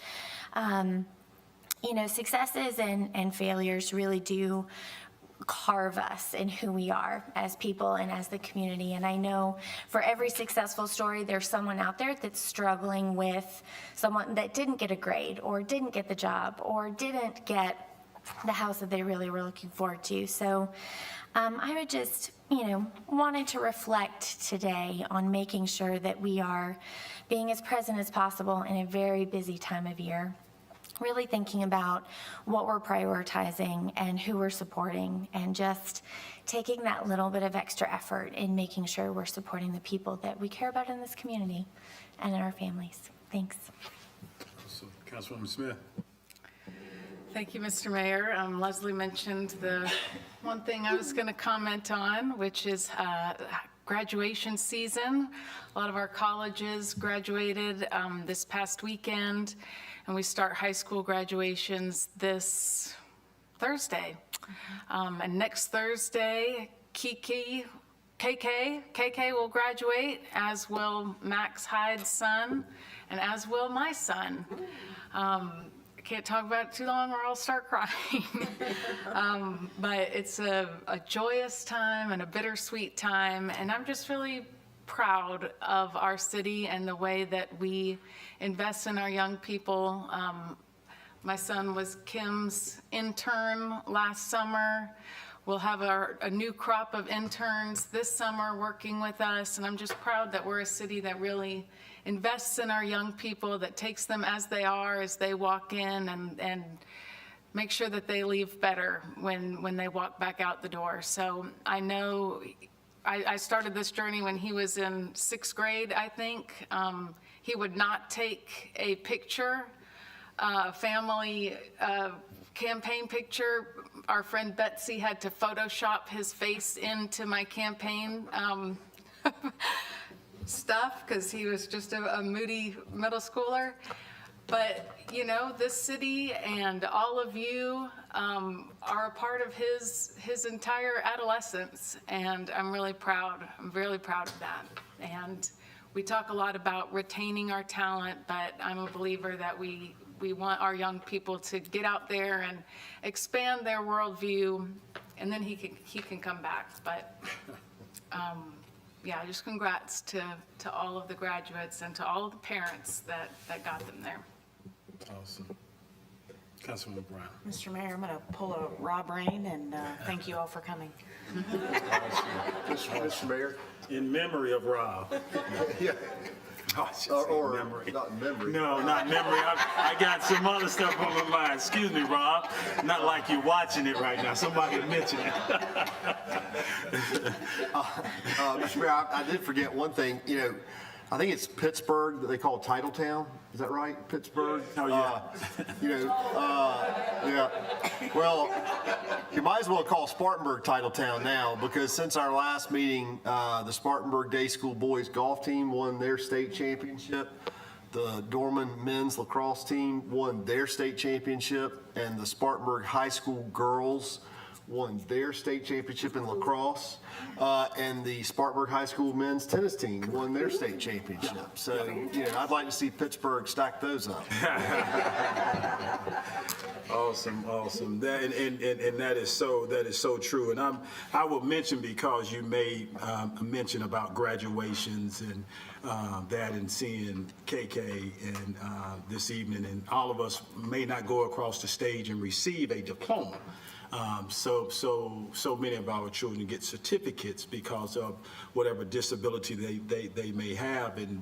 Successes and failures really do carve us in who we are as people and as the community. And I know for every successful story, there's someone out there that's struggling with someone that didn't get a grade or didn't get the job or didn't get the house that they really were looking forward to. So I would just, wanted to reflect today on making sure that we are being as present as possible in a very busy time of year. Really thinking about what we're prioritizing and who we're supporting, and just taking that little bit of extra effort in making sure we're supporting the people that we care about in this community and in our families. Thanks. Councilwoman Smith. Thank you, Mr. Mayor. Leslie mentioned the one thing I was going to comment on, which is graduation season. A lot of our colleges graduated this past weekend, and we start high school graduations this Thursday. And next Thursday, KK will graduate, as will Max Hyde's son, and as will my son. I can't talk about it too long or I'll start crying. But it's a joyous time and a bittersweet time, and I'm just really proud of our city and the way that we invest in our young people. My son was Kim's intern last summer. We'll have a new crop of interns this summer working with us, and I'm just proud that we're a city that really invests in our young people, that takes them as they are, as they walk in, and make sure that they leave better when they walk back out the door. So I know I started this journey when he was in 6th grade, I think. He would not take a picture, family campaign picture. Our friend Betsy had to Photoshop his face into my campaign stuff because he was just a moody middle schooler. But, you know, this city and all of you are a part of his entire adolescence, and I'm really proud. I'm really proud of that. And we talk a lot about retaining our talent, but I'm a believer that we want our young people to get out there and expand their worldview, and then he can come back. But yeah, just congrats to all of the graduates and to all of the parents that got them there. Awesome. Councilwoman Brown. Mr. Mayor, I'm going to pull a Rob Rain and thank you all for coming. Mr. Mayor? In memory of Rob. Yeah. Oh, I should say Or memory. not in memory. No, not memory. I got some other stuff on my mind. Excuse me, Rob. Not like you're watching it right now. Somebody mentioned it. Mr. Mayor, I did forget one thing. You know, I think it's Pittsburgh that they call Titletown. Is that right? Pittsburgh? Oh, yeah. You know, yeah. Well, you might as well call Spartanburg Titletown now, because since our last meeting, the Spartanburg Day School boys golf team won their state championship. The Dorman men's lacrosse team won their state championship, and the Spartanburg High School girls won their state championship in lacrosse, and the Spartanburg High School men's tennis team won their state championship. So, you know, I'd like to see Pittsburgh stack those up. Awesome, awesome. That and that is so true. And I will mention, because you made a mention about graduations and that, and seeing KK and this evening, and all of us may not go across the stage and receive a diploma. So many of our children get certificates because of whatever disability they may have. And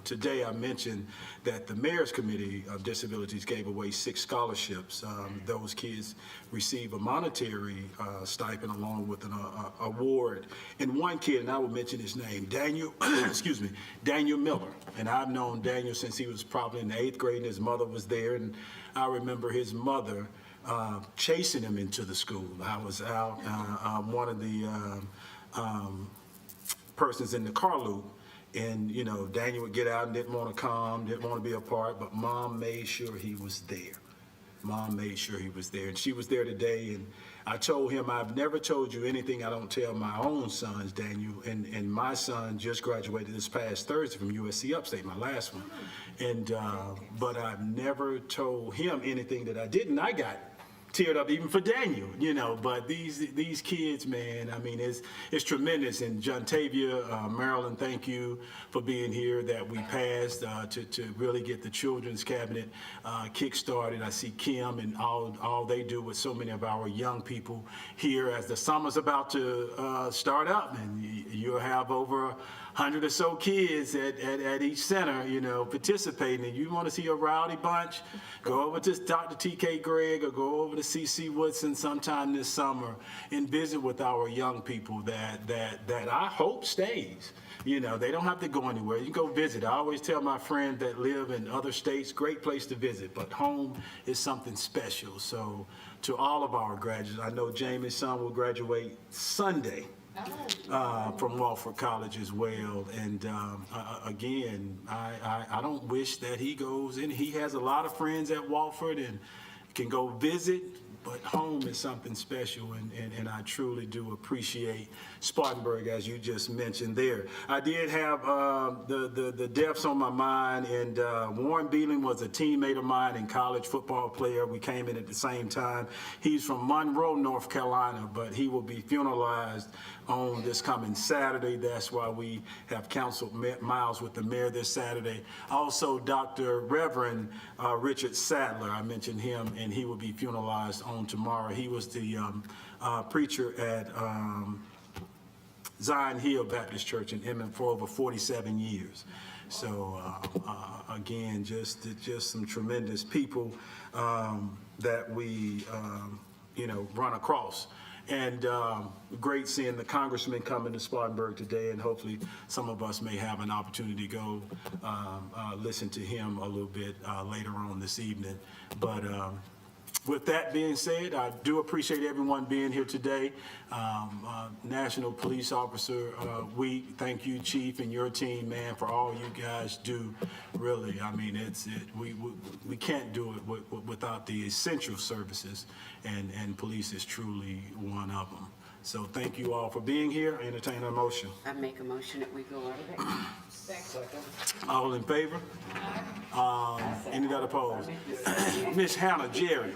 today I mentioned that the Mayor's Committee of Disabilities gave away 6 scholarships. Those kids receive a monetary stipend along with an award. And one kid, and I will mention his name, Daniel, excuse me, Daniel Miller. And I've known Daniel since he was probably in the 8th grade, and his mother was there. And I remember his mother chasing him into the school. I was out, one of the persons in the car loop, and, you know, Daniel would get out and didn't want to come, didn't want to be a part, but Mom made sure he was there. Mom made sure he was there, and she was there today. And I told him, I've never told you anything I don't tell my own sons, Daniel, and my son just graduated this past Thursday from USC Upstate, my last one. And but I've never told him anything that I didn't. I got teared up even for Daniel, you know. But these kids, man, I mean, it's tremendous. And Jontavia, Marilyn, thank you for being here, that we passed to really get the children's cabinet kick-started. I see Kim and all they do with so many of our young people here as the summer's about to start up, and you'll have over 100 or so kids at each center, you know, participating. And you want to see a rowdy bunch, go over to Dr. T.K. Gregg or go over to C.C. Woodson sometime this summer and visit with our young people that I hope stays. You know, they don't have to go anywhere. You can go visit. I always tell my friends that live in other states, great place to visit, but home is something special. So to all of our graduates, I know Jamie's son will graduate Sunday. From Wofford College as well. And again, I don't wish that he goes in. He has a lot of friends at Wofford and can go visit, but home is something special, and I truly do appreciate Spartanburg, as you just mentioned there. I did have the deaths on my mind, and Warren Beeling was a teammate of mine and college football player. We came in at the same time. He's from Monroe, North Carolina, but he will be funeralized on this coming Saturday. That's why we have counseled miles with the mayor this Saturday. Also, Dr. Reverend Richard Sadler, I mentioned him, and he will be funeralized on tomorrow. He was the preacher at Zion Hill Baptist Church in Emmett for over 47 years. So again, just some tremendous people that we you know, run across. And great seeing the congressman coming to Spartanburg today, and hopefully some of us may have an opportunity to go listen to him a little bit later on this evening. But With that being said, I do appreciate everyone being here today. National Police Officer Week, thank you, Chief, and your team, man, for all you guys do. Really, I mean, we can't do it without the essential services, and police is truly one of them. So thank you all for being here. Entertain a motion. I make a motion that we go out of there. Second. All in favor? Any that oppose? Miss Hannah, Jerry.